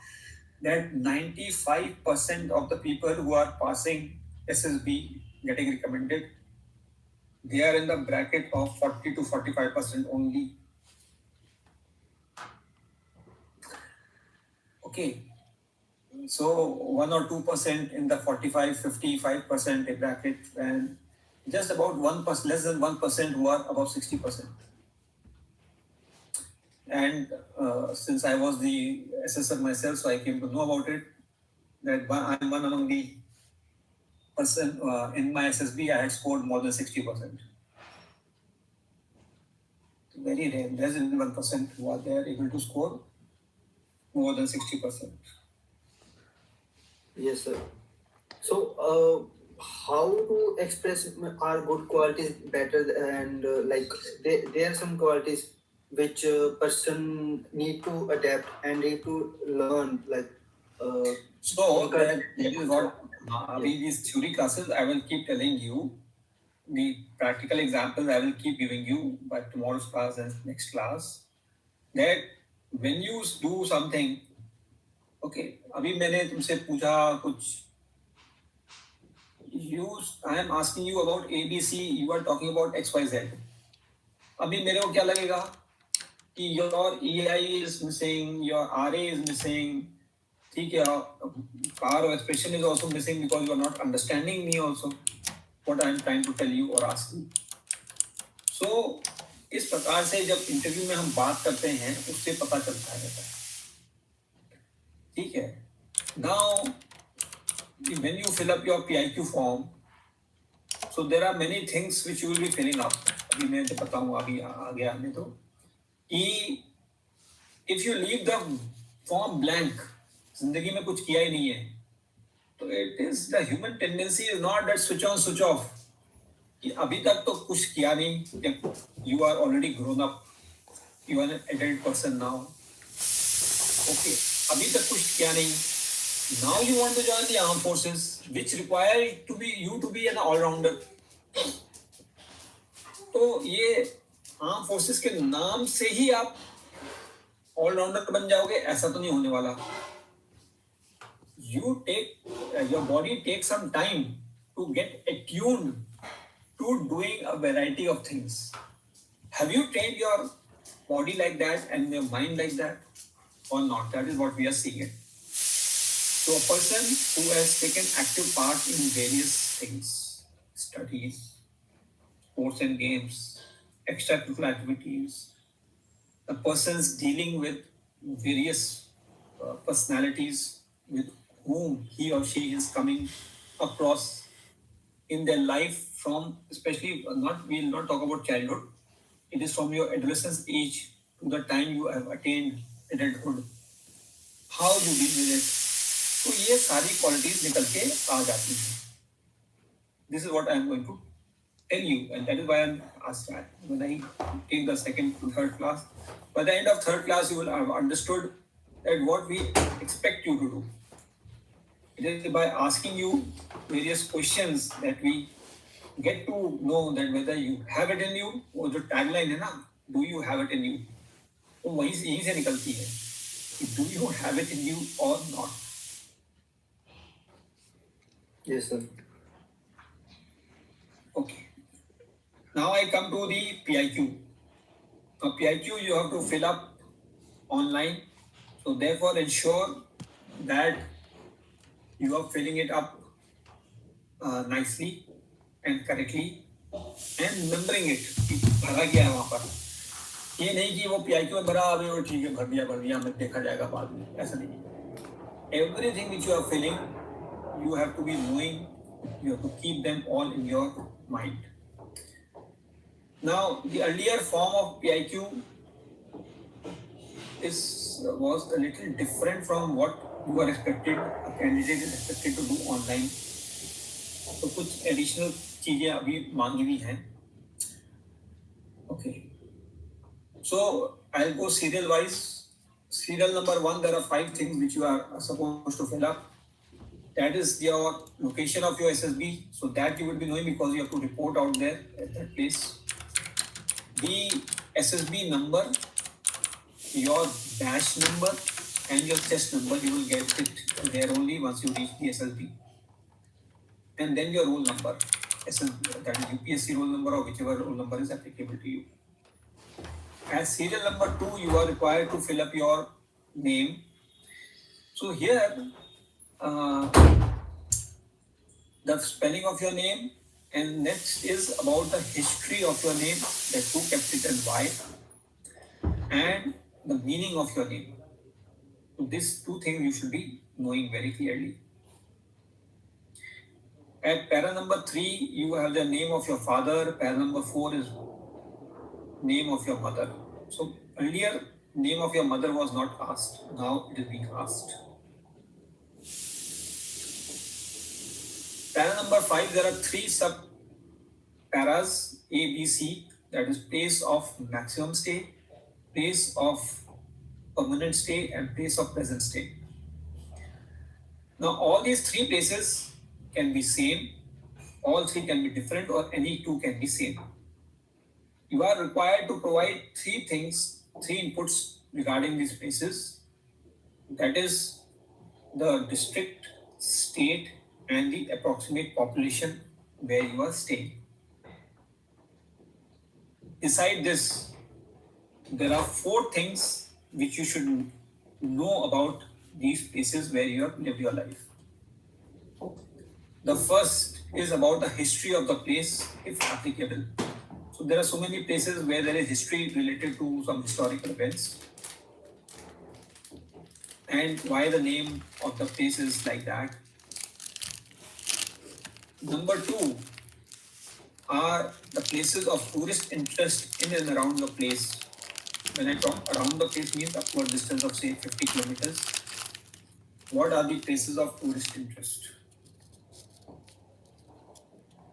that 95% of the people who are passing SSB, getting recommended, they are in the bracket of 40 to 45% only. Okay, so 1 or 2% in the 45, 55% bracket, and just about 1%, less than 1% who are above 60%. And since I was the assessor myself, so I came to know about it, that I'm one among the person in my SSB, I had scored more than 60%. Very rare, less than 1% who are there able to score more than 60%. Yes, sir. So, how to express our good qualities better, and like there are some qualities which person need to adapt and need to learn. Like, So because- that is what these theory classes I will keep telling you. The practical examples I will keep giving you by tomorrow's class and next class. That when you do something, okay, अभी मैंने तुमसे पूछा कुछ, I am asking you about ABC, you are talking about XYZ. अभी मेरे को क्या लगेगा कि your EI is missing, your RA is missing, ठीक है, power of expression is also missing because you are not understanding me also what I am trying to tell you or ask you. So इस प्रकार से जब interview में हम बात करते हैं उससे पता चलता है, ठीक है. Now when you fill up your PIQ form, so there are many things which you will be filling up. अभी मैं जो बताऊँ अभी आगे आने दो कि if you leave the form blank, जिंदगी में कुछ किया ही नहीं है, तो it is the human tendency is not that switch on switch off कि अभी तक तो कुछ किया नहीं. You are already grown up, you are an adult person now, okay, अभी तक कुछ किया नहीं. Now you want to join the armed forces, which require you to be an all-rounder. तो ये आर्म फोर्सेस के नाम से ही आप ऑलराउंडर बन जाओगे ऐसा तो नहीं होने वाला. Your body takes some time to get attuned to doing a variety of things. Have you trained your body like that and your mind like that or not? That is what we are seeing. So a person who has taken active part in various things, studies, sports and games, extracurricular activities, the person's dealing with various personalities with whom he or she is coming across in their life from, especially we will not talk about childhood, it is from your adolescence age to the time you have attained adulthood, how you deal with it. तो ये सारी qualities निकल के आ जाती हैं. This is what I am going to tell you, and that is why I am asked that when I take the second to third class. By the end of third class, you will have understood that what we expect you to do. It is by asking you various questions that we get to know that whether you have it in you, or जो tagline है ना, do you have it in you, वो यहीं से निकलती है कि do you have it in you or not. Yes, sir. Okay. Now I come to the PIQ. Now PIQ you have to fill up online. So therefore ensure that you are filling it up nicely and correctly and numbering it. भरा गया है वहाँ पर. ये नहीं कि वो PIQ में भरा अभी वो ठीक है भर दिया हमें देखा जाएगा बाद में, ऐसा नहीं. Everything which you are filling, you have to be knowing, you have to keep them all in your mind. Now, the earlier form of PIQ was a little different from what you are expected, a candidate is expected to do online. तो कुछ additional चीजें अभी मांगी हुई हैं. Okay. So, I'll go serial wise. Serial number 1, there are 5 things which you are supposed to fill up. That is your location of your SSB, so that you will be knowing because you have to report out there at that place. The SSB number, your dash number, and your chest number, you will get it there only once you reach the SSB. And then your roll number, SSB, that is UPSC roll number or whichever roll number is applicable to you. As serial number 2, you are required to fill up your name. So here, the spelling of your name, and next is about the history of your name, that who kept it and why, and the meaning of your name. So these 2 things you should be knowing very clearly. At para number 3, you have the name of your father. Para number 4 is name of your mother. So earlier, name of your mother was not asked. Now it is being asked. Para number 5, there are 3 sub paras A, B, C. That is place of maximum stay, place of permanent stay, and place of present stay. Now all these 3 places can be same, all 3 can be different, or any 2 can be same. You are required to provide 3 things, 3 inputs regarding these places. That is the district, state, and the approximate population where you are staying. Beside this, there are 4 things which you should know about these places where you have lived your life. The first is about the history of the place, if applicable. So there are so many places where there is history related to some historical events, and why the name of the place is like that. Number 2 are the places of tourist interest in and around your place. When I talk around the place, means upward distance of say 50 kilometers. What are the places of tourist interest?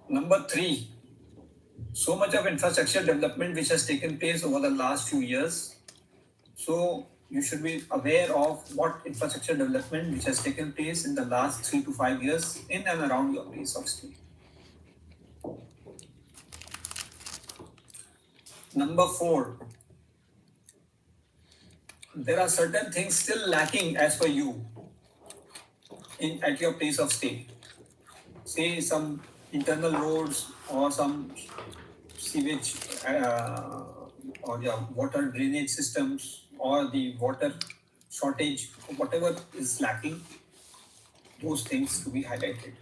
Number 3, so much of infrastructure development which has taken place over the last few years. So you should be aware of what infrastructure development which has taken place in the last 3 to 5 years in and around your place of stay. Number 4, there are certain things still lacking as per you at your place of stay. Say some internal roads or some sewage or water drainage systems or the water shortage, whatever is lacking, those things to be highlighted.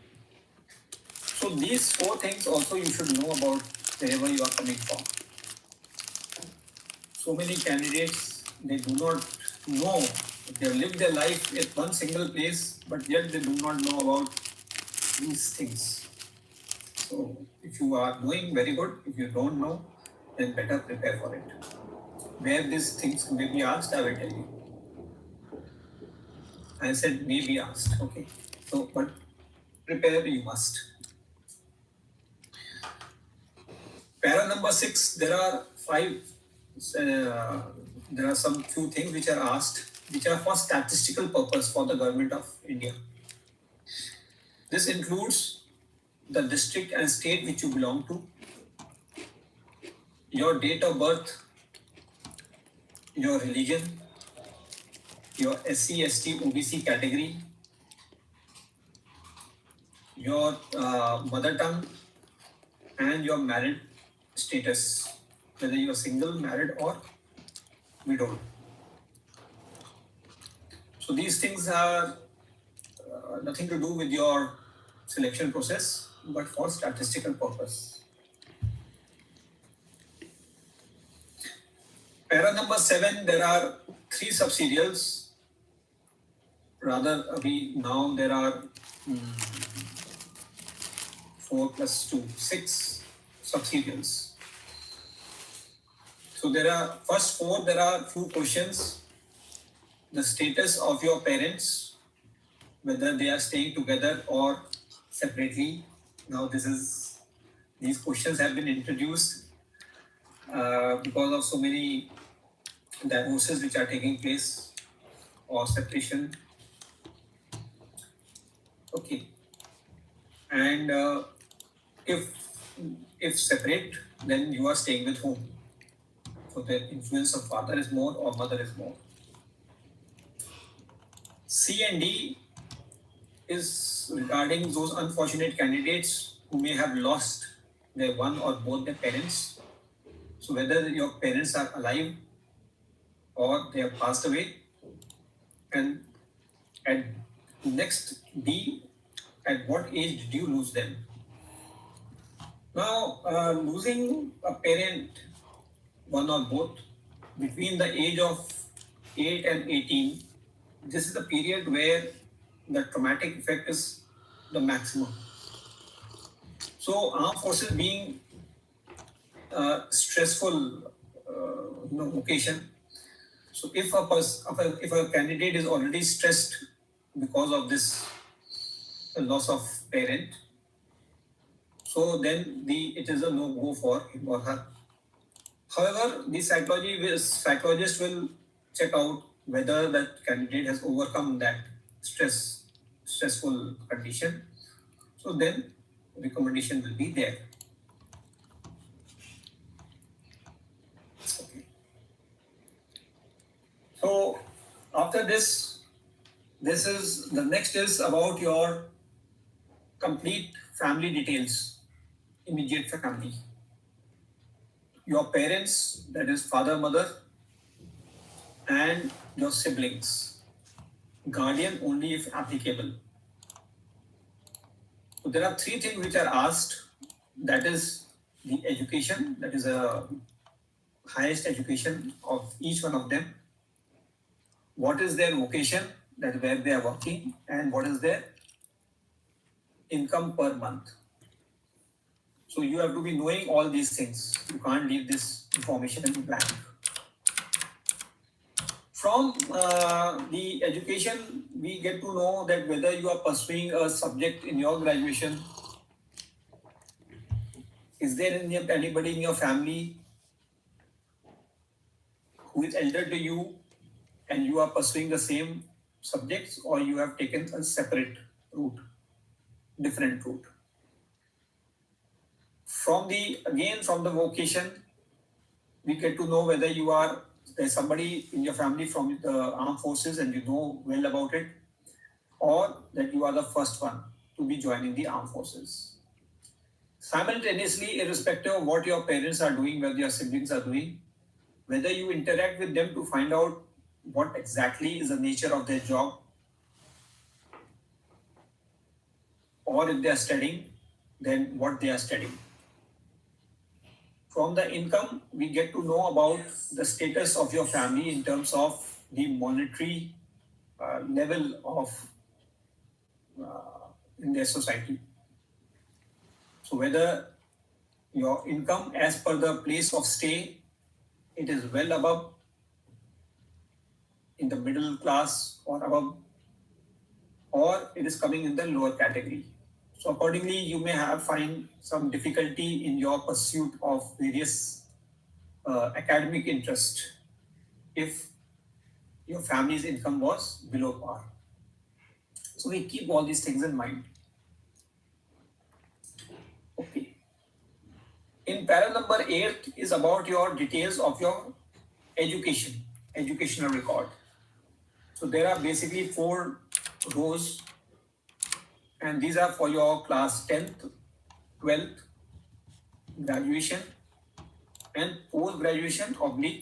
So these 4 things also you should know about wherever you are coming from. So many candidates, they do not know, they have lived their life at one single place, but yet they do not know about these things. So if you are knowing, very good. If you don't know, then better prepare for it. Where these things may be asked, I will tell you. I said may be asked, okay. So, but prepare you must. Para number 6, there are some few things which are asked, which are for statistical purpose for the government of India. This includes the district and state which you belong to, your date of birth, your religion, your SC, ST, OBC category, your mother tongue, and your married status, whether you are single, married, or widowed. So these things are nothing to do with your selection process, but for statistical purpose. Para number 7, there are 3 subserials. Rather, now there are 4 plus 2, 6 subserials. So there are, first 4, there are few questions. The status of your parents, whether they are staying together or separately. Now these questions have been introduced because of so many divorces which are taking place or separation. Okay. And if separate, then you are staying with whom? So the influence of father is more or mother is more. C and D is regarding those unfortunate candidates who may have lost their one or both their parents. So whether your parents are alive or they have passed away. And at next D, at what age did you lose them? Now, losing a parent, one or both, between the age of 8 and 18, this is the period where the traumatic effect is the maximum. So, armed forces being a stressful occasion. So, if a candidate is already stressed because of this loss of parent, so then it is a no-go for him or her. However, the psychologist will check out whether that candidate has overcome that stressful condition. So then recommendation will be there. Okay. So after this is the next is about your complete family details, immediate family. your parents, that is father, mother, and your siblings. Guardian only if applicable. So there are three things which are asked. That is the education, that is a highest education of each one of them. What is their vocation, that is where they are working, and what is their income per month. So you have to be knowing all these things. You can't leave this information blank. From the education, we get to know that whether you are pursuing a subject in your graduation. Is there anybody in your family who is elder to you and you are pursuing the same subjects, or you have taken a separate route, different route? From the vocation, we get to know whether there's somebody in your family from the armed forces and you know well about it, or that you are the first one to be joining the armed forces. Simultaneously, irrespective of what your parents are doing, whether your siblings are doing, whether you interact with them to find out what exactly is the nature of their job, or if they are studying, then what they are studying. From the income, we get to know about the status of your family in terms of the monetary level of in their society. So whether your income as per the place of stay, it is well above, in the middle class or above, or it is coming in the lower category. So accordingly, you may find some difficulty in your pursuit of various academic interest if your family's income was below par. So we keep all these things in mind. Okay. In para number 8 is about your details of your educational record. So there are basically 4 rows, and these are for your class 10th, 12th, graduation, and post-graduation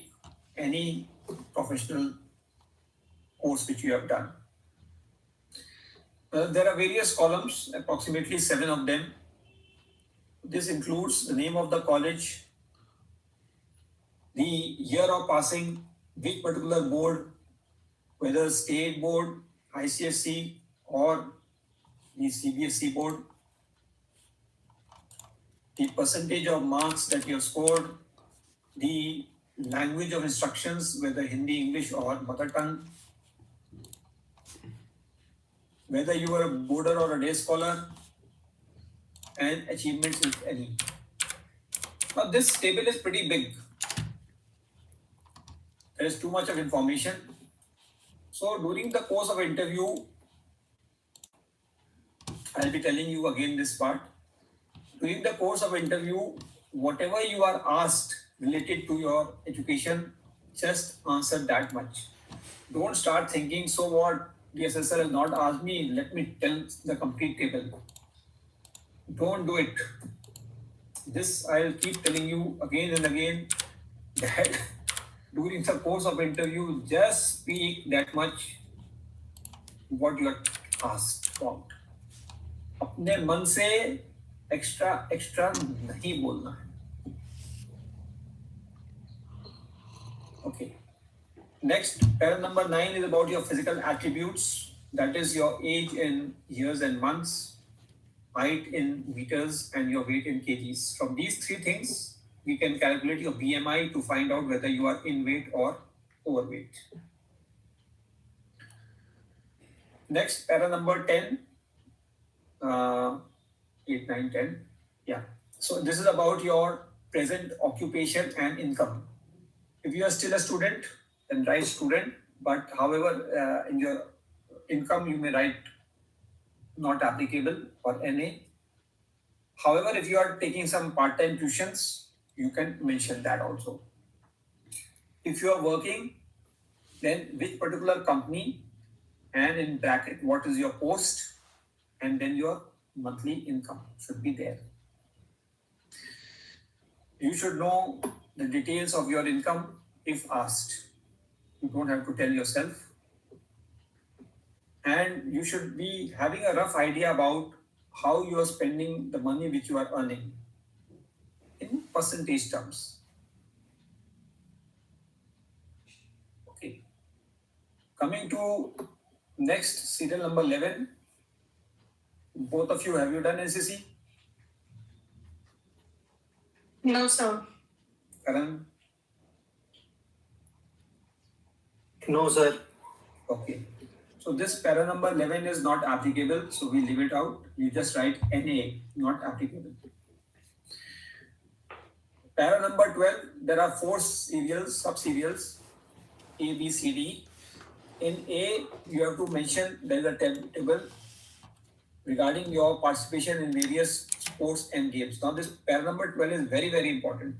/ any professional course which you have done. There are various columns, approximately 7 of them. This includes the name of the college, the year of passing, which particular board, whether state board, ICSC, or the CBSE board, the percentage of marks that you have scored, the language of instructions, whether Hindi, English, or mother tongue, whether you are a boarder or a day scholar, and achievements, if any. Now this table is pretty big. There is too much of information. So during the course of interview, I'll be telling you again this part. During the course of interview, whatever you are asked related to your education, just answer that much. Don't start thinking, so what, the assessor has not asked me, let me tell the complete table. Don't do it. This I'll keep telling you again and again, that during the course of interview, just speak that much what you are asked about. अपने मन से extra नहीं बोलना है. Okay. Next, para number 9 is about your physical attributes. That is your age in years and months, height in meters, and your weight in kgs. From these 3 things, we can calculate your BMI to find out whether you are in weight or overweight. Next, para number 10, 8, 9, 10. Yeah. So this is about your present occupation and income. If you are still a student, then write student. But however, in your income, you may write not applicable or NA. However, if you are taking some part-time tuitions, you can mention that also. If you are working, then which particular company, and in bracket, what is your post, and then your monthly income should be there. You should know the details of your income if asked. You don't have to tell yourself. And you should be having a rough idea about how you are spending the money which you are earning in percentage terms. Okay. Coming to next, serial number 11. Both of you, have you done NCC? No, sir. Karan? No, sir. Okay. So this para number 11 is not applicable, so we leave it out. You just write NA, not applicable. Para number 12, there are 4 serials, sub-serials, A, B, C, D. In A, you have to mention there is a table regarding your participation in various sports and games. Now this para number 12 is very, very important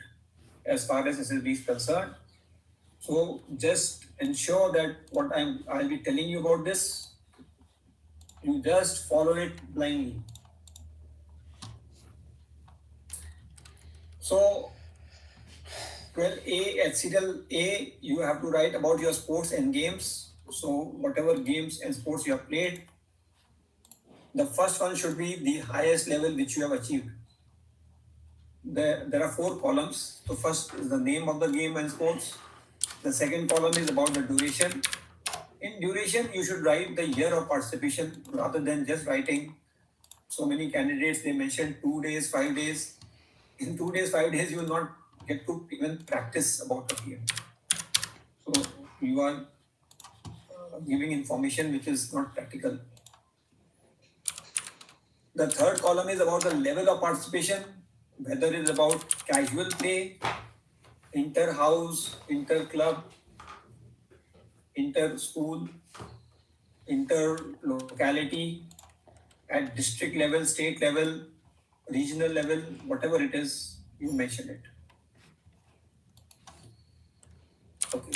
as far as SSB is concerned. So just ensure that what I'll be telling you about this, you just follow it blindly. So 12A, at serial A, you have to write about your sports and games. So whatever games and sports you have played, the first one should be the highest level which you have achieved. There are 4 columns. So first is the name of the game and sports. The second column is about the duration. In duration, you should write the year of participation rather than just writing so many candidates. They mentioned 2 days, 5 days. In 2 days, 5 days, you will not get to even practice about the game. So you are giving information which is not practical. The third column is about the level of participation, whether it is about casual play, inter-house, inter-club, inter-school, inter-locality, at district level, state level, regional level, whatever it is, you mention it. Okay.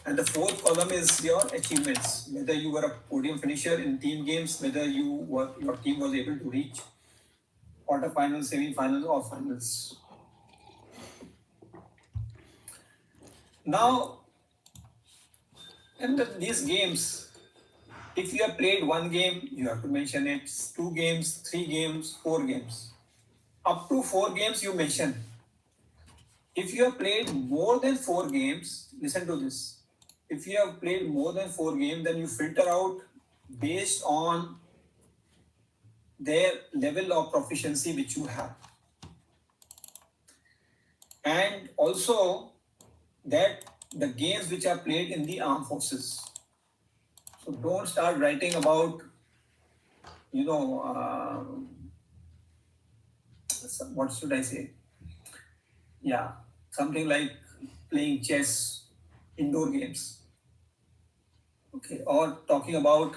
And the fourth column is your achievements, whether you were a podium finisher in team games, whether your team was able to reach quarterfinals, semi-finals, or finals. Now, in these games, if you have played 1 game, you have to mention it, 2 games, 3 games, 4 games. Up to 4 games you mention. If you have played more than 4 games, listen to this. If you have played more than 4 games, then you filter out based on their level of proficiency which you have. And also that the games which are played in the armed forces. So don't start writing about, what should I say? Yeah, something like playing chess, indoor games. Okay, or talking about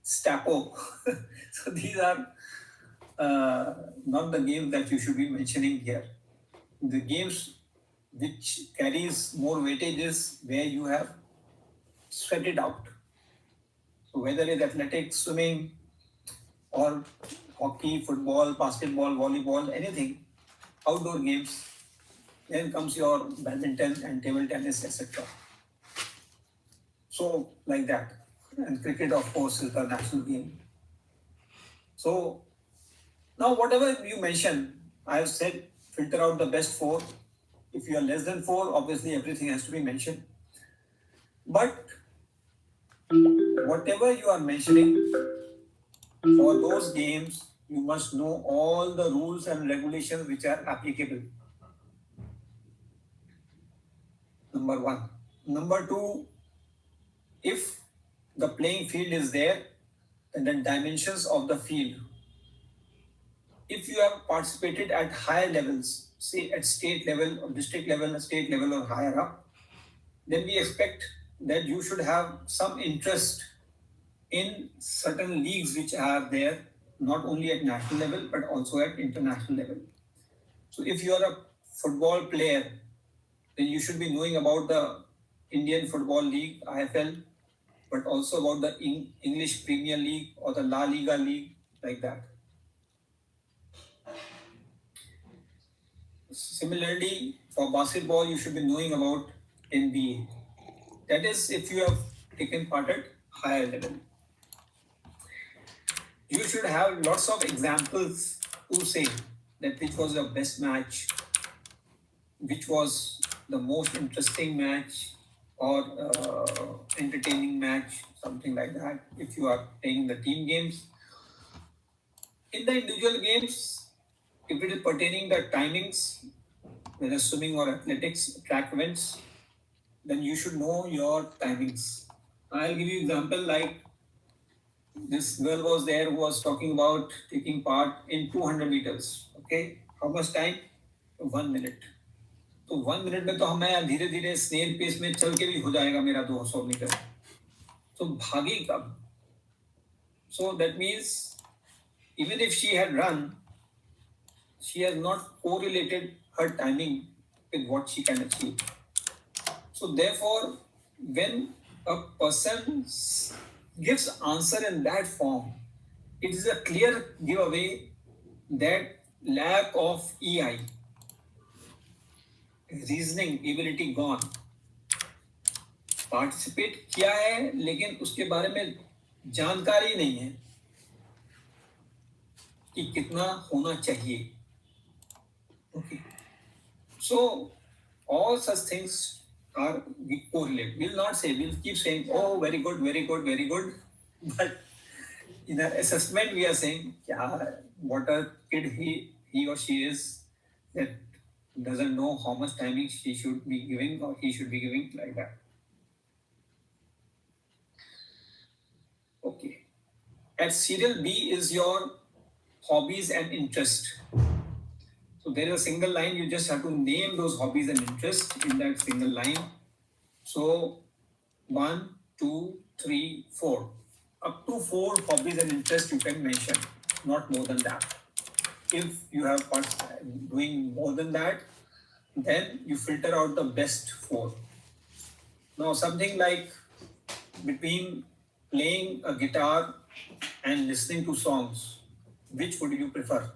Stapo. So these are not the games that you should be mentioning here. The games which carries more weightage is where you have sweated out. So whether it's athletics, swimming, or hockey, football, basketball, volleyball, anything, outdoor games, then comes your badminton and table tennis, etc. So like that. And cricket, of course, is the national game. So now whatever you mention, I have said filter out the best 4. If you are less than 4, obviously everything has to be mentioned. But whatever you are mentioning, for those games, you must know all the rules and regulations which are applicable. Number 1. Number 2, if the playing field is there, then the dimensions of the field. If you have participated at higher levels, say at state level or district level, state level or higher up, then we expect that you should have some interest in certain leagues which are there, not only at national level, but also at international level. So if you are a football player, then you should be knowing about the Indian Football League, IFL, but also about the English Premier League or the La Liga League, like that. Similarly, for basketball, you should be knowing about NBA. That is, if you have taken part at higher level. You should have lots of examples to say that which was the best match, which was the most interesting match, or entertaining match, something like that, if you are playing the team games. In the individual games, if it is pertaining the timings, whether swimming or athletics, track events, then you should know your timings. I'll give you example like this girl was there who was talking about taking part in 200 meters. Okay, how much time? 1 minute. तो 1 minute में तो हमें धीरे धीरे snail pace में चल के भी हो जाएगा मेरा 200 मीटर, तो भागी कब? So that means even if she had run, she has not correlated her timing with what she can achieve. So therefore, when a person gives answer in that form, it is a clear giveaway that lack of EI, reasoning ability gone. Participate किया है लेकिन उसके बारे में जानकारी नहीं है कि कितना होना चाहिए. Okay. So all such things are we correlate. We'll not say, we'll keep saying, oh, very good, very good, very good. But in our assessment, we are saying, yeah, what a kid he or she is that doesn't know how much timing she should be giving or he should be giving, like that. Okay. At serial B is your hobbies and interest. So there is a single line, you just have to name those hobbies and interests in that single line. So 1, 2, 3, 4. Up to 4 hobbies and interests you can mention, not more than that. If you have doing more than that, then you filter out the best 4. Now something like between playing a guitar and listening to songs, which would you prefer?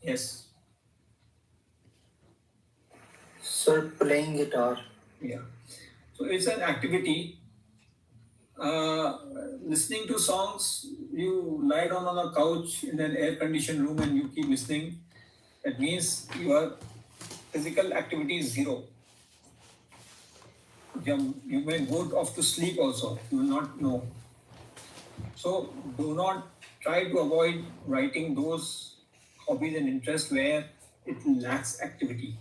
Yes. Sir, playing guitar. Yeah. So it's an activity. Listening to songs, you lie down on a couch in an air-conditioned room and you keep listening. That means your physical activity is 0. You may go off to sleep also. You will not know. So do not try to avoid writing those hobbies and interests where it lacks activity.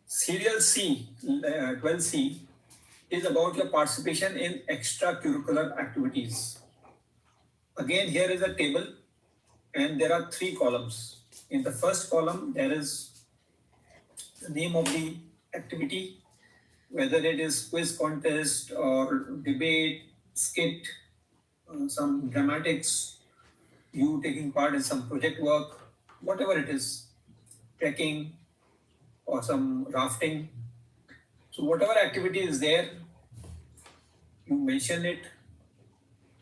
Serial C, 12C, is about your participation in extracurricular activities. Again, here is a table and there are 3 columns. In the first column, there is the name of the activity, whether it is quiz contest or debate, skit, some dramatics, you taking part in some project work, whatever it is, trekking or some rafting. So whatever activity is there, you mention it.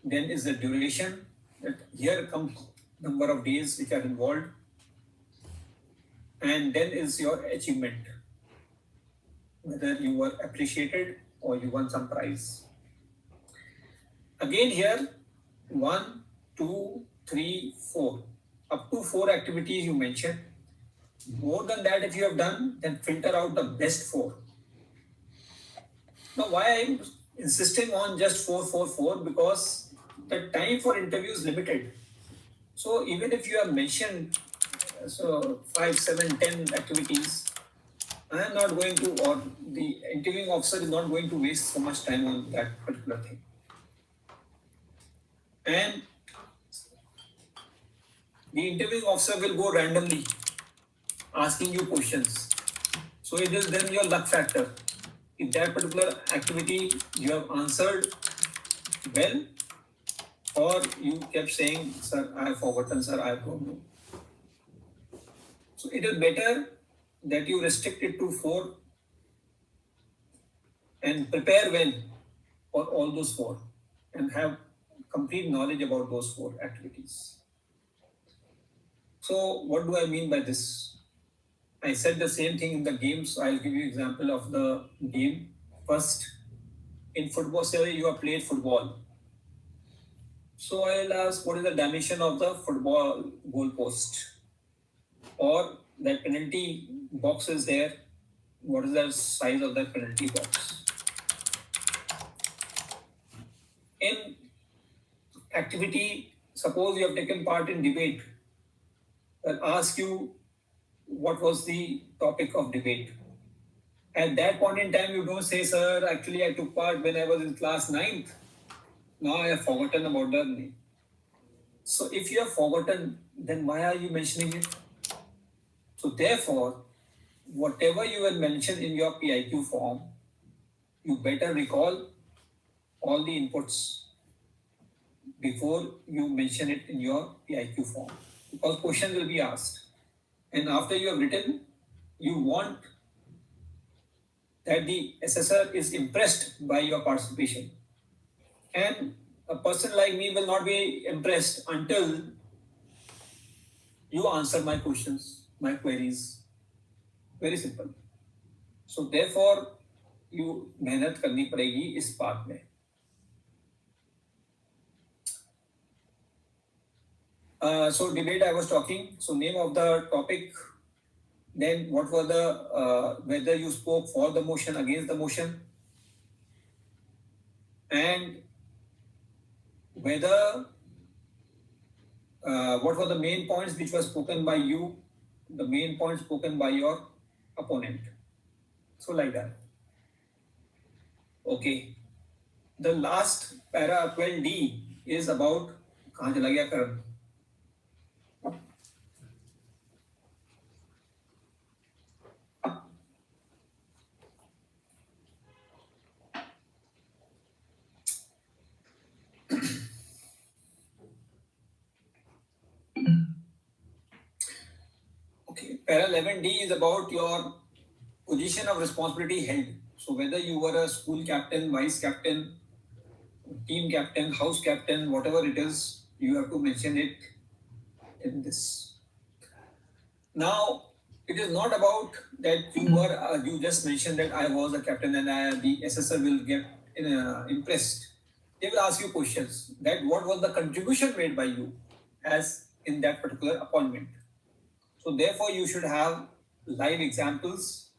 Then is the duration. That here comes number of days which are involved. And then is your achievement, whether you were appreciated or you won some prize. Again here, 1, 2, 3, 4. Up to 4 activities you mentioned. More than that, if you have done, then filter out the best 4. Now, why I am insisting on just 4, 4, 4? Because the time for interview is limited. So even if you have mentioned 5, 7, 10 activities, I am not going to, or the interviewing officer is not going to waste so much time on that particular thing. And the interviewing officer will go randomly asking you questions. So it is then your luck factor. If that particular activity you have answered well, or you kept saying, sir, I have forgotten, sir, I have don't know. So it is better that you restrict it to 4 and prepare well for all those 4 and have complete knowledge about those 4 activities. So what do I mean by this? I said the same thing in the game, so I'll give you example of the game. First, in football, say you have played football. So I'll ask, what is the dimension of the football goal post? Or that penalty box is there, what is the size of that penalty box? In activity, suppose you have taken part in debate, I'll ask you what was the topic of debate. At that point in time, you don't say, sir, actually I took part when I was in class 9th. Now I have forgotten about the name. So if you have forgotten, then why are you mentioning it? So therefore, whatever you will mention in your PIQ form, you better recall all the inputs before you mention it in your PIQ form. Because question will be asked. And after you have written, you want that the assessor is impressed by your participation. And a person like me will not be impressed until you answer my questions, my queries. Very simple. So therefore, you मेहनत करनी पड़ेगी इस बात में. So debate I was talking. So name of the topic. Then what were the whether you spoke for the motion, against the motion, and whether what were the main points which were spoken by you, the main points spoken by your opponent. So like that. Okay. The last para 12D is about कहाँ चला गया करण? Okay, para 11D is about your position of responsibility held. So whether you were a school captain, vice captain, team captain, house captain, whatever it is, you have to mention it in this. Now, it is not about that you were, you just mentioned that I was a captain and the assessor will get impressed. They will ask you questions that what was the contribution made by you as in that particular appointment. So therefore, you should have live examples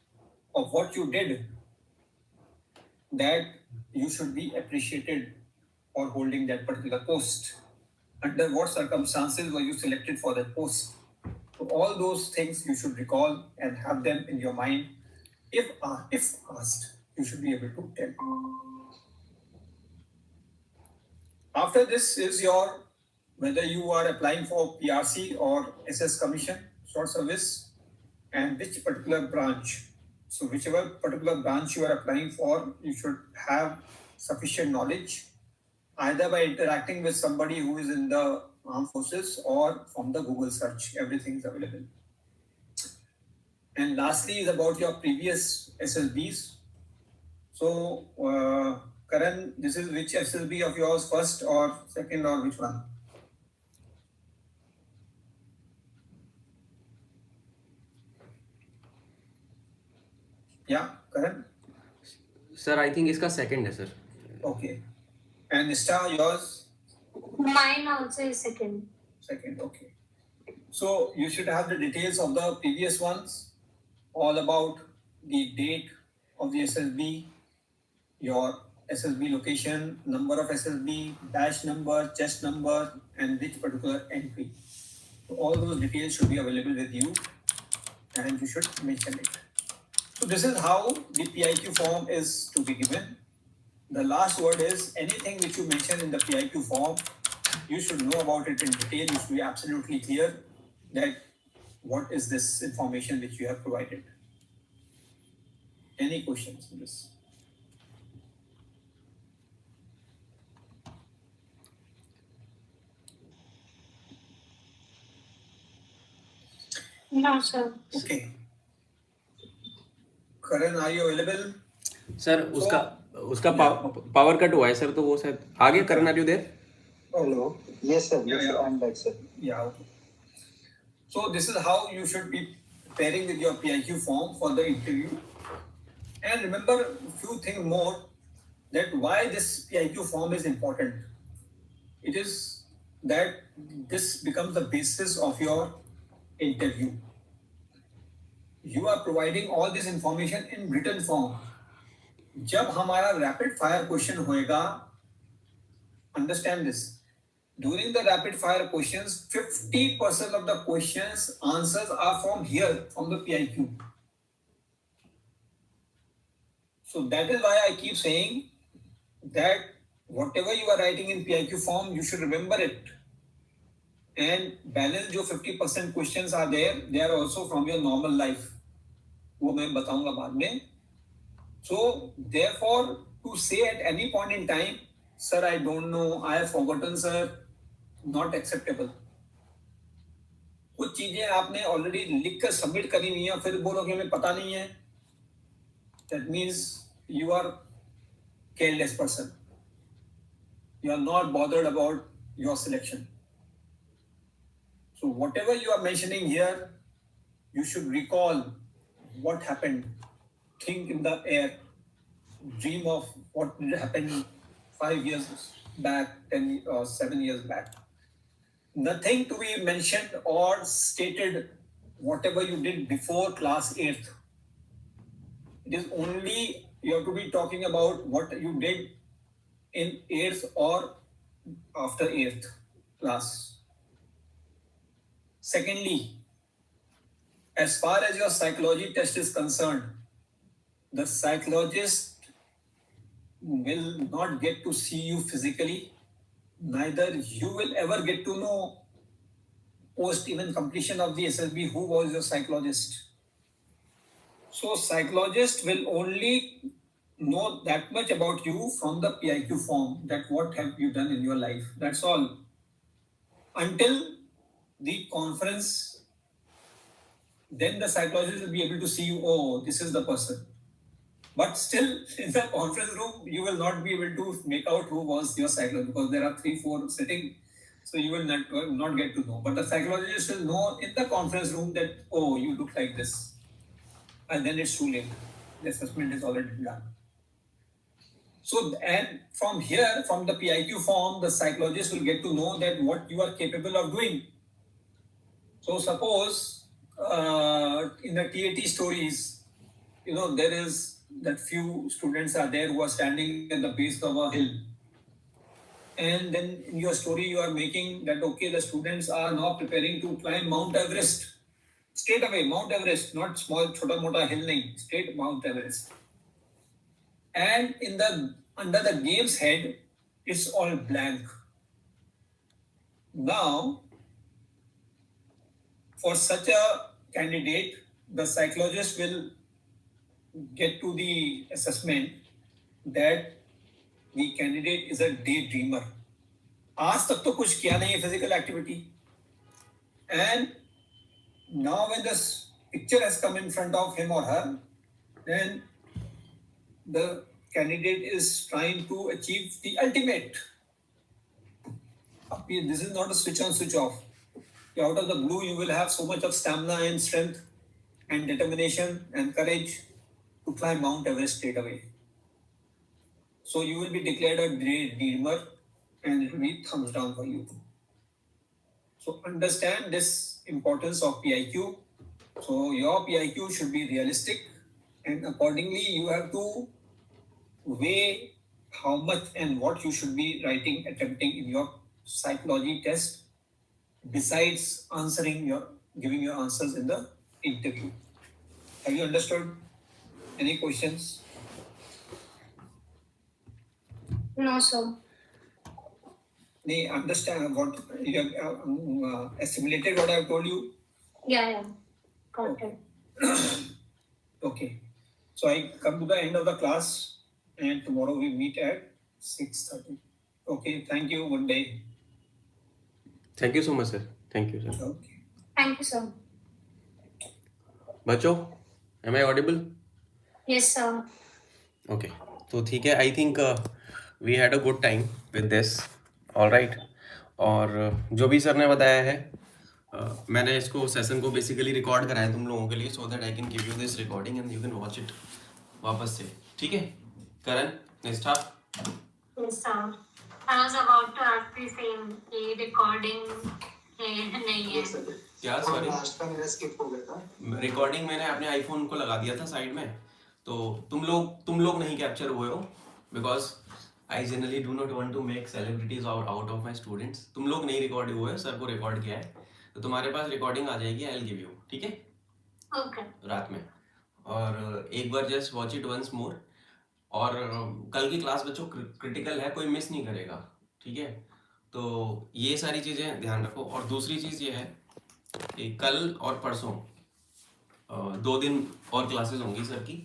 of what you did that you should be appreciated for holding that particular post. Under what circumstances were you selected for that post? So all those things you should recall and have them in your mind. If asked, you should be able to tell. After this is your, whether you are applying for PRC or SS Commission, short service, and which particular branch. So whichever particular branch you are applying for, you should have sufficient knowledge, either by interacting with somebody who is in the armed forces or from the Google search. Everything is available. And lastly is about your previous SSBs. So Karan, this is which SSB of yours, first or second or which one? Yeah, Karan? Sir, I think इसका second है sir. Okay. And Nishta, yours? Mine also is second. Second, okay. So you should have the details of the previous ones, all about the date of the SSB, your SSB location, number of SSB, batch number, chest number, and which particular entry. So all those details should be available with you and you should mention it. So this is how the PIQ form is to be given. The last word is anything which you mention in the PIQ form, you should know about it in detail. You should be absolutely clear that what is this information which you have provided. Any questions on this? No, sir. Okay. Karan, are you available? Sir उसका power cut हुआ है sir, तो वो शायद आगे करना जो दे. Hello. Yes, sir. Yeah, Yes, yeah. sir. I'm back, sir. Yeah. Okay. So this is how you should be preparing with your PIQ form for the interview. And remember a few things more, that why this PIQ form is important. It is that this becomes the basis of your interview. You are providing all this information in written form. जब हमारा rapid fire question होएगा, understand this, during the rapid fire questions 50% of the questions answers are from here, from the PIQ. So that is why I keep saying that whatever you are writing in PIQ form, you should remember it. And balance जो 50% questions are there, they are also from your normal life. वो मैं बताऊंगा बाद में. So therefore, to say at any point in time, sir, I don't know, I have forgotten, sir, not acceptable. कुछ चीजें आपने already लिख कर सबमिट करी हुई हैं, फिर बोलोगे हमें पता नहीं है. That means you are careless person. You are not bothered about your selection. So whatever you are mentioning here, you should recall what happened. Think in the air. Dream of what happened 5 years back, 10 or 7 years back. Nothing to be mentioned or stated whatever you did before class 8th. It is only you have to be talking about what you did in 8th or after 8th class. Secondly, as far as your psychology test is concerned, the psychologist will not get to see you physically, neither you will ever get to know post even completion of the SSB who was your psychologist. So psychologist will only know that much about you from the PIQ form, that what have you done in your life. That's all. Until the conference, then the psychologist will be able to see you, oh, this is the person. But still, in the conference room, you will not be able to make out who was your psychologist, because there are 3-4 sitting, so you will not get to know. But the psychologist will know in the conference room that, oh, you look like this. And then it's too late. The assessment is already done. So, and from here, from the PIQ form, the psychologist will get to know that what you are capable of doing. So suppose in the TAT stories, you know, there is that few students are there who are standing at the base of a hill. And then in your story, you are making that, okay, the students are now preparing to climb Mount Everest. Straight away, Mount Everest, not small, chota mota hill, nahi, straight Mount Everest. And in the under the game's head, it's all blank. Now, for such a candidate, the psychologist will get to the assessment that the candidate is a daydreamer. आज तक तो कुछ किया नहीं है physical activity. And now when this picture has come in front of him or her, then the candidate is trying to achieve the ultimate. This is not a switch on, switch off. Out of the blue, you will have so much of stamina and strength and determination and courage to climb Mount Everest straight away. So you will be declared a dreamer, and it will be thumbs down for you. So understand this importance of PIQ. So your PIQ should be realistic, and accordingly you have to weigh how much and what you should be writing, attempting in your psychology test, besides giving your answers in the interview. Have you understood? Any questions? No, sir. They understand what you have assimilated what I have told you? Yeah. Got it. Okay. So I come to the end of the class, and tomorrow we meet at 6:30. Okay. Thank you. Good day. Thank you so much, sir. Thank you, sir. Okay. Thank you, sir. बच्चों, am I audible? Yes, sir. Okay. तो ठीक है. I think we had a good time with this. All right. और जो भी sir ने बताया है मैंने इसको सेशन को बेसिकली रिकॉर्ड कराया तुम लोगों के लिए so that I can give you this recording and you can watch it वापस से, ठीक है? करण, निष्ठा, Yes, sir. I was about to ask the same कि recording है नहीं है. क्या? सॉरी, लास्ट का मेरा स्किप हो गया था। रिकॉर्डिंग मैंने अपने आईफोन को लगा दिया था साइड में, तो तुम लोग नहीं कैप्चर हुए हो because I generally do not want to make celebrities out of my students. तुम लोग नहीं रिकॉर्ड हुए हो, सर को रिकॉर्ड किया है, तो तुम्हारे पास रिकॉर्डिंग आ जाएगी, आई विल गिव यू, ठीक है? Okay. रात में। और एक बार just watch it once more. और कल की क्लास बच्चों क्रिटिकल है, कोई मिस नहीं करेगा, ठीक है? तो ये सारी चीज़ें ध्यान रखो। और दूसरी चीज़ ये है कि कल और परसों 2 दिन और क्लासेस होंगी सर की,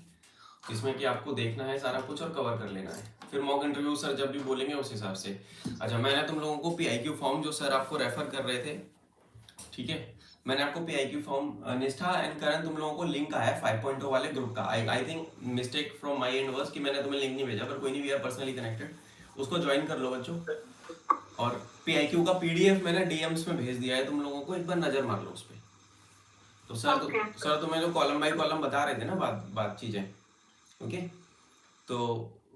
जिसमें कि आपको देखना है सारा कुछ और कवर कर लेना है। फिर मॉक इंटरव्यू सर जब भी बोलेंगे उस हिसाब से। अच्छा, मैंने तुम लोगों को PIQ फॉर्म जो सर आपको रेफर कर रहे थे, ठीक है, मैंने आपको PIQ फॉर्म, निष्ठा एंड करण, तुम लोगों को लिंक आया है 5.0 वाले ग्रुप का। I think mistake from my and was कि मैंने तुम्हें लिंक नहीं भेजा, पर कोई नहीं, वी आर पर्सनली कनेक्टेड, उसको ज्वाइन कर लो बच्चों। और PIQ का PDF मैंने DMs में भेज दिया है तुम लोगों को, एक बार नजर मार लो उस पर। तो सर तुम्हें जो कॉलम बाय कॉलम बता रहे थे ना बात चीजें, ओके? तो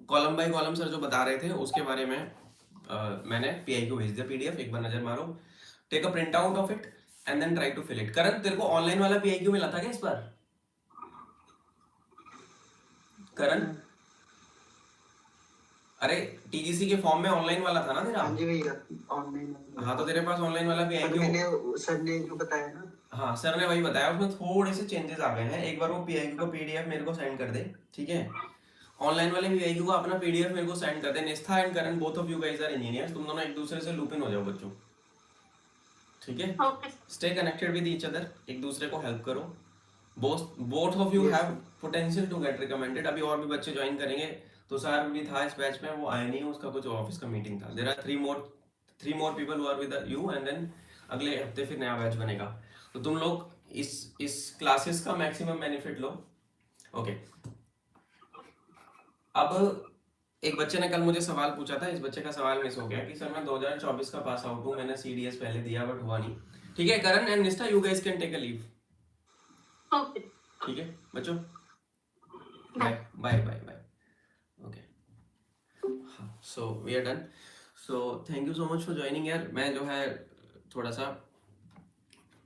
कॉलम बाय कॉलम सर जो बता रहे थे उसके बारे में मैंने PIQ भेज दिया PDF, एक बार नजर मारो, take a print out of it and then try to fill it. Karan, तेरे को ऑनलाइन वाला PIQ मिला था क्या इस बार? करण, अरे TGC के फॉर्म में ऑनलाइन वाला था ना तेरा? हाँ जी भैया, ऑनलाइन। हाँ, तो तेरे पास ऑनलाइन वाला PIQ, मैंने सर ने जो बताया ना, हाँ सर ने वही बताया, उसमें थोड़े से चेंजेस आ गए हैं। एक बार वो PIQ का PDF मेरे को सेंड कर दे, ठीक है? ऑनलाइन वाले PIQ का अपना PDF मेरे को सेंड कर दे। Nishtha and Karan, both of you guys are engineers, तुम दोनों एक दूसरे से लूप इन हो जाओ बच्चों, ठीक है? Okay. Stay connected with each other, एक दूसरे को हेल्प करो। Both of you have potential to get recommended. अभी और भी बच्चे ज्वाइन करेंगे, तो सर भी था इस बैच में, वो आए नहीं, उसका कुछ ऑफिस का मीटिंग था। There are 3 more people who are with you and then अगले हफ्ते फिर नया बैच बनेगा। तो तुम लोग इस क्लासेस का मैक्सिमम बेनिफिट लो, ओके? अब एक बच्चे ने कल मुझे सवाल पूछा था, इस बच्चे का सवाल मिस हो गया कि सर मैं 2024 का पास आउट हूँ, मैंने CDS पहले दिया बट हुआ नहीं, ठीक है? Karan and Nishtha, you guys can take a leave, Okay. ठीक है बच्चों? Bye bye bye bye, okay? So we are done. So thank you so much for joining यार। मैं जो है थोड़ा सा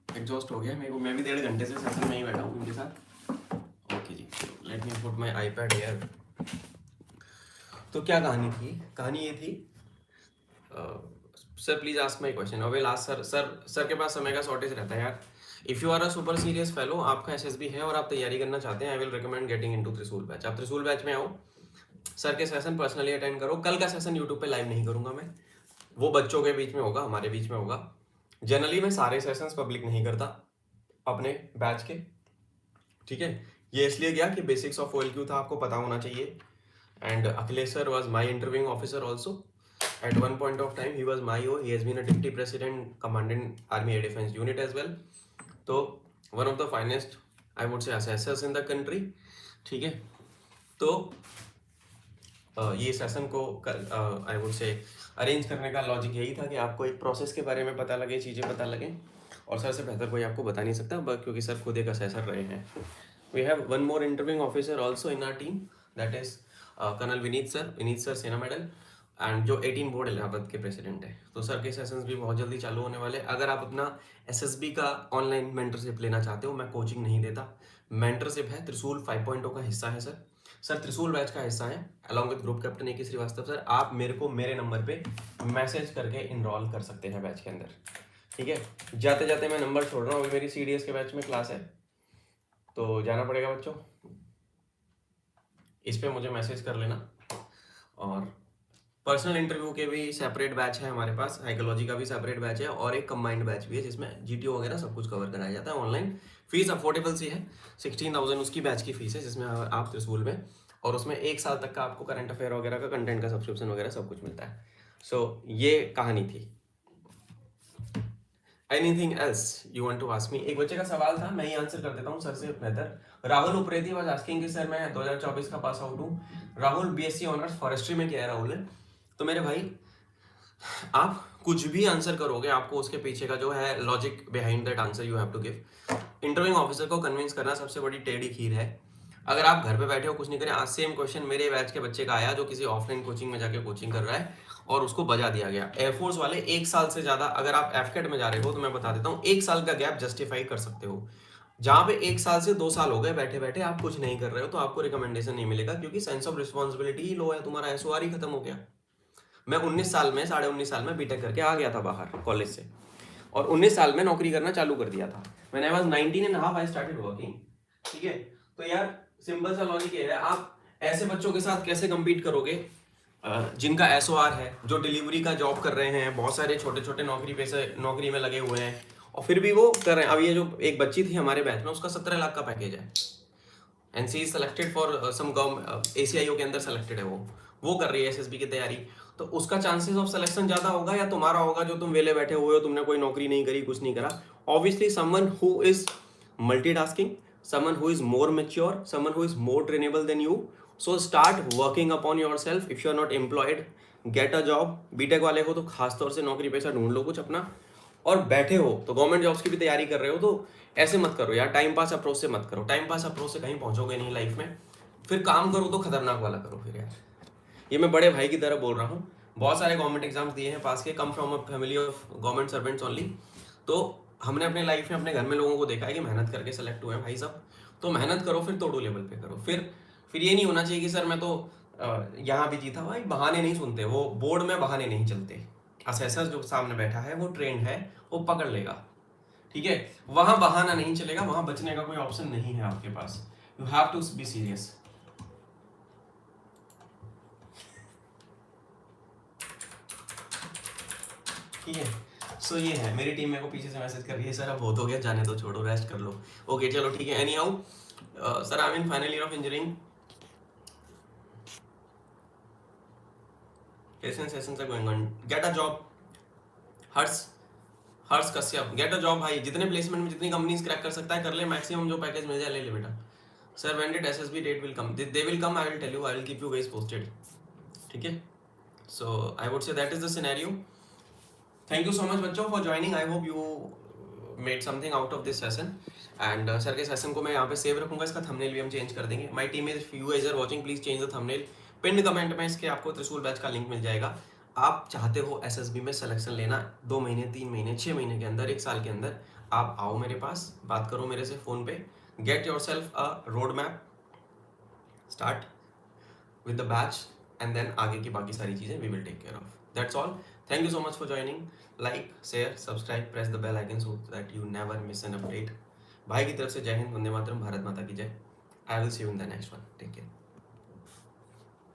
एग्जॉस्ट हो गया मेरे को, मैं भी 1.5 घंटे से सेशन में ही बैठा हूँ उनके साथ, ओके जी? Let me put my iPad here. तो क्या कहानी थी? कहानी ये थी, sir please ask my question. अबे लास्ट सर के पास समय का शॉर्टेज रहता है यार। If you are a super serious fellow, आपका SSB है और आप तैयारी करना चाहते हैं, I will recommend getting into Trishul batch. आप त्रिशूल बैच में आओ, सर के सेशन पर्सनली अटेंड करो। कल का सेशन यूट्यूब पे लाइव नहीं करूंगा मैं, वो बच्चों के बीच में होगा, हमारे बीच में होगा। जनरली मैं सारे सेशंस पब्लिक नहीं करता अपने बैच के, ठीक है? ये इसलिए गया कि बेसिक्स ऑफ OLQ था, आपको पता होना चाहिए। And Akhilesh sir was my interviewing officer also. At one point of time, he was my O. He has been a deputy president, commanding Army Air Defense Unit as well. तो one of the finest, I would say, assessors in the country, ठीक है? तो ये session को आई would से arrange करने का logic यही था कि आपको एक प्रोसेस के बारे में पता लगे, चीज़ें पता लगें, और सर से बेहतर कोई आपको बता नहीं सकता, क्योंकि सर खुद एक असेसर रहे हैं। We have one more interviewing officer also in our team, that is colonel Vineet sir Sena Medal, and जो 18 बोर्ड इलाहाबाद के प्रेसिडेंट है। तो सर के सेशंस भी बहुत जल्दी चालू होने वाले। अगर आप अपना SSB का ऑनलाइन मेंटरशिप लेना चाहते हो, मैं कोचिंग नहीं देता, मेंटरशिप है, त्रिशूल 5.0 का हिस्सा है सर त्रिशूल बैच का हिस्सा है, along with group captain AK Srivastava sir. आप मेरे को मेरे नंबर पे मैसेज करके इनरोल कर सकते हैं बैच के अंदर, ठीक है? जाते जाते मैं नंबर छोड़ रहा हूँ, अभी मेरी CDS के बैच में क्लास है, तो जाना पड़ेगा बच्चों, इस पे मुझे मैसेज कर लेना। और पर्सनल इंटरव्यू के भी सेपरेट बैच है हमारे पास, साइकोलॉजी का भी सेपरेट बैच है, और एक कंबाइंड बैच भी है जिसमें GTO वगैरह सब कुछ कवर कराया जाता है ऑनलाइन। फीस अफोर्डेबल सी है, 16,000 उसकी बैच की फीस है, जिसमें आप त्रिशूल में, और उसमें 1 साल तक का आपको करंट अफेयर वगैरह का कंटेंट का सब्सक्रिप्शन वगैरह सब कुछ मिलता है। सो ये कहानी थी। Anything else you want to ask me? एक बच्चे का सवाल था, मैं ही आंसर कर देता हूँ सर से बेहतर। राहुल उप्रेती वाज आस्किंग कि सर मैं 2024 का पास आउट हूँ। राहुल BSc ऑनर्स फॉरेस्ट्री में किया है राहुल ने। तो मेरे भाई आप कुछ भी आंसर करोगे, आपको उसके पीछे का जो है logic behind that answer you have to give. Interviewing officer को कन्विंस करना सबसे बड़ी टेढ़ी खीर है। अगर आप घर पे बैठे हो कुछ नहीं करें, आज सेम क्वेश्चन मेरे बैच के बच्चे का आया जो किसी ऑफलाइन कोचिंग में जाके कोचिंग कर रहा है और उसको बजा दिया गया। एयरफोर्स वाले 1 साल से ज़्यादा, अगर आप एफकेट में जा रहे हो तो मैं बता देता हूँ 1 साल का गैप जस्टिफाई कर सकते हो। जहाँ पे 1 साल से 2 साल हो गए बैठे बैठे आप कुछ नहीं कर रहे हो तो आपको रिकमेंडेशन नहीं मिलेगा, क्योंकि सेंस ऑफ रिस्पॉन्सिबिलिटी ही लो है, तुम्हारा एसओआर ही खत्म हो गया। मैं 19 साल में, 19.5 साल में बीटेक करके आ गया था बाहर कॉलेज से, और 19 साल में नौकरी करना चालू कर दिया था। When I was 19 and a half I started working। ठीक है, तो यार सिंपल सा लॉजिक ये है, आप ऐसे बच्चों के साथ कैसे कम्पीट करोगे जिनका एसओआर है, जो डिलीवरी का जॉब कर रहे हैं, बहुत सारे छोटे छोटे नौकरी में लगे हुए हैं, और फिर भी वो कर रहे हैं। अब ये जो एक बच्ची थी हमारे बैच में, उसका 17 लाख का पैकेज है and she is selected for some ACIO के अंदर सेलेक्टेड है, वो कर रही है SSB की तैयारी। तो उसका चांसेस ऑफ सिलेक्शन ज्यादा होगा या तुम्हारा होगा जो तुम वेले बैठे हुए हो, तुमने कोई नौकरी नहीं करी, कुछ नहीं करा। Obviously someone who is multitasking, someone who is more mature, someone who is more trainable than you, so start working upon yourself. If you are not employed, get a job। BTech वाले हो तो खास तौर से नौकरी पैसा ढूंढ लो कुछ अपना, और बैठे हो तो गवर्नमेंट जॉब्स की भी तैयारी कर रहे हो तो ऐसे मत करो यार, टाइम पास अप्रोच से मत करो। टाइम पास अप्रोच से कहीं पहुंचोगे नहीं लाइफ में। फिर काम करो तो खतरनाक वाला करो फिर यार। ये मैं बड़े भाई की तरह बोल रहा हूँ, बहुत सारे गवर्नमेंट एग्जाम्स दिए हैं पास के, come from a family of government servants only. तो हमने अपने लाइफ में अपने घर में लोगों को देखा है कि मेहनत करके सेलेक्ट हुए हैं भाई साहब। तो मेहनत करो, फिर तोड़ो लेवल पे करो। फिर ये नहीं होना चाहिए कि सर मैं तो यहाँ भी जीता। भाई बहाने नहीं सुनते, वो बोर्ड में बहाने नहीं चलते। असेसर जो सामने बैठा है वो ट्रेंड है, वो पकड़ लेगा, ठीक है। वहां बहाना नहीं चलेगा, वहां बचने का कोई ऑप्शन नहीं है आपके पास। You have to be serious. ठीक है, सो ये है। मेरी टीम मेरे को पीछे से मैसेज कर रही है, सर अब बहुत हो गया, जाने दो, छोड़ो, रेस्ट कर लो। ओके चलो ठीक है। Anyhow sir, I am in final year of engineering. Sessions are going on. Get a job. Harsh Kashyap, get a job भाई। जितने प्लेसमेंट में जितनी कंपनीज क्रैक कर सकता है कर ले, मैक्सिमम जो पैकेज मिल जाए ले ले बेटा। Sir when did SSB date will come? They will come, I will tell you, I will keep you guys posted. ठीक है, so I would say that is the scenario. Thank you so much बच्चों for joining. I hope you made something out of this session. And sir के session को मैं यहाँ पे save रखूंगा, इसका थंबनेल भी हम चेंज कर देंगे। My team is, you guys are watching, please change the thumbnail. Pinned comment में इसके आपको त्रिशूल बैच का लिंक मिल जाएगा। आप चाहते हो SSB में सिलेक्शन लेना 2 महीने, 3 महीने, 6 महीने के अंदर, 1 साल के अंदर, आप आओ मेरे पास, बात करो मेरे से फ़ोन पे। Get yourself a road map, start with the batch, and then आगे की बाकी सारी चीज़ें we will take care of. That's all. Thank you so much for joining. Like, share, subscribe, press the bell icon so that you never miss an update. भाई की तरफ से जय हिंद, वंदे मातरम, भारत माता की जय। I will see you in the next one. Take care.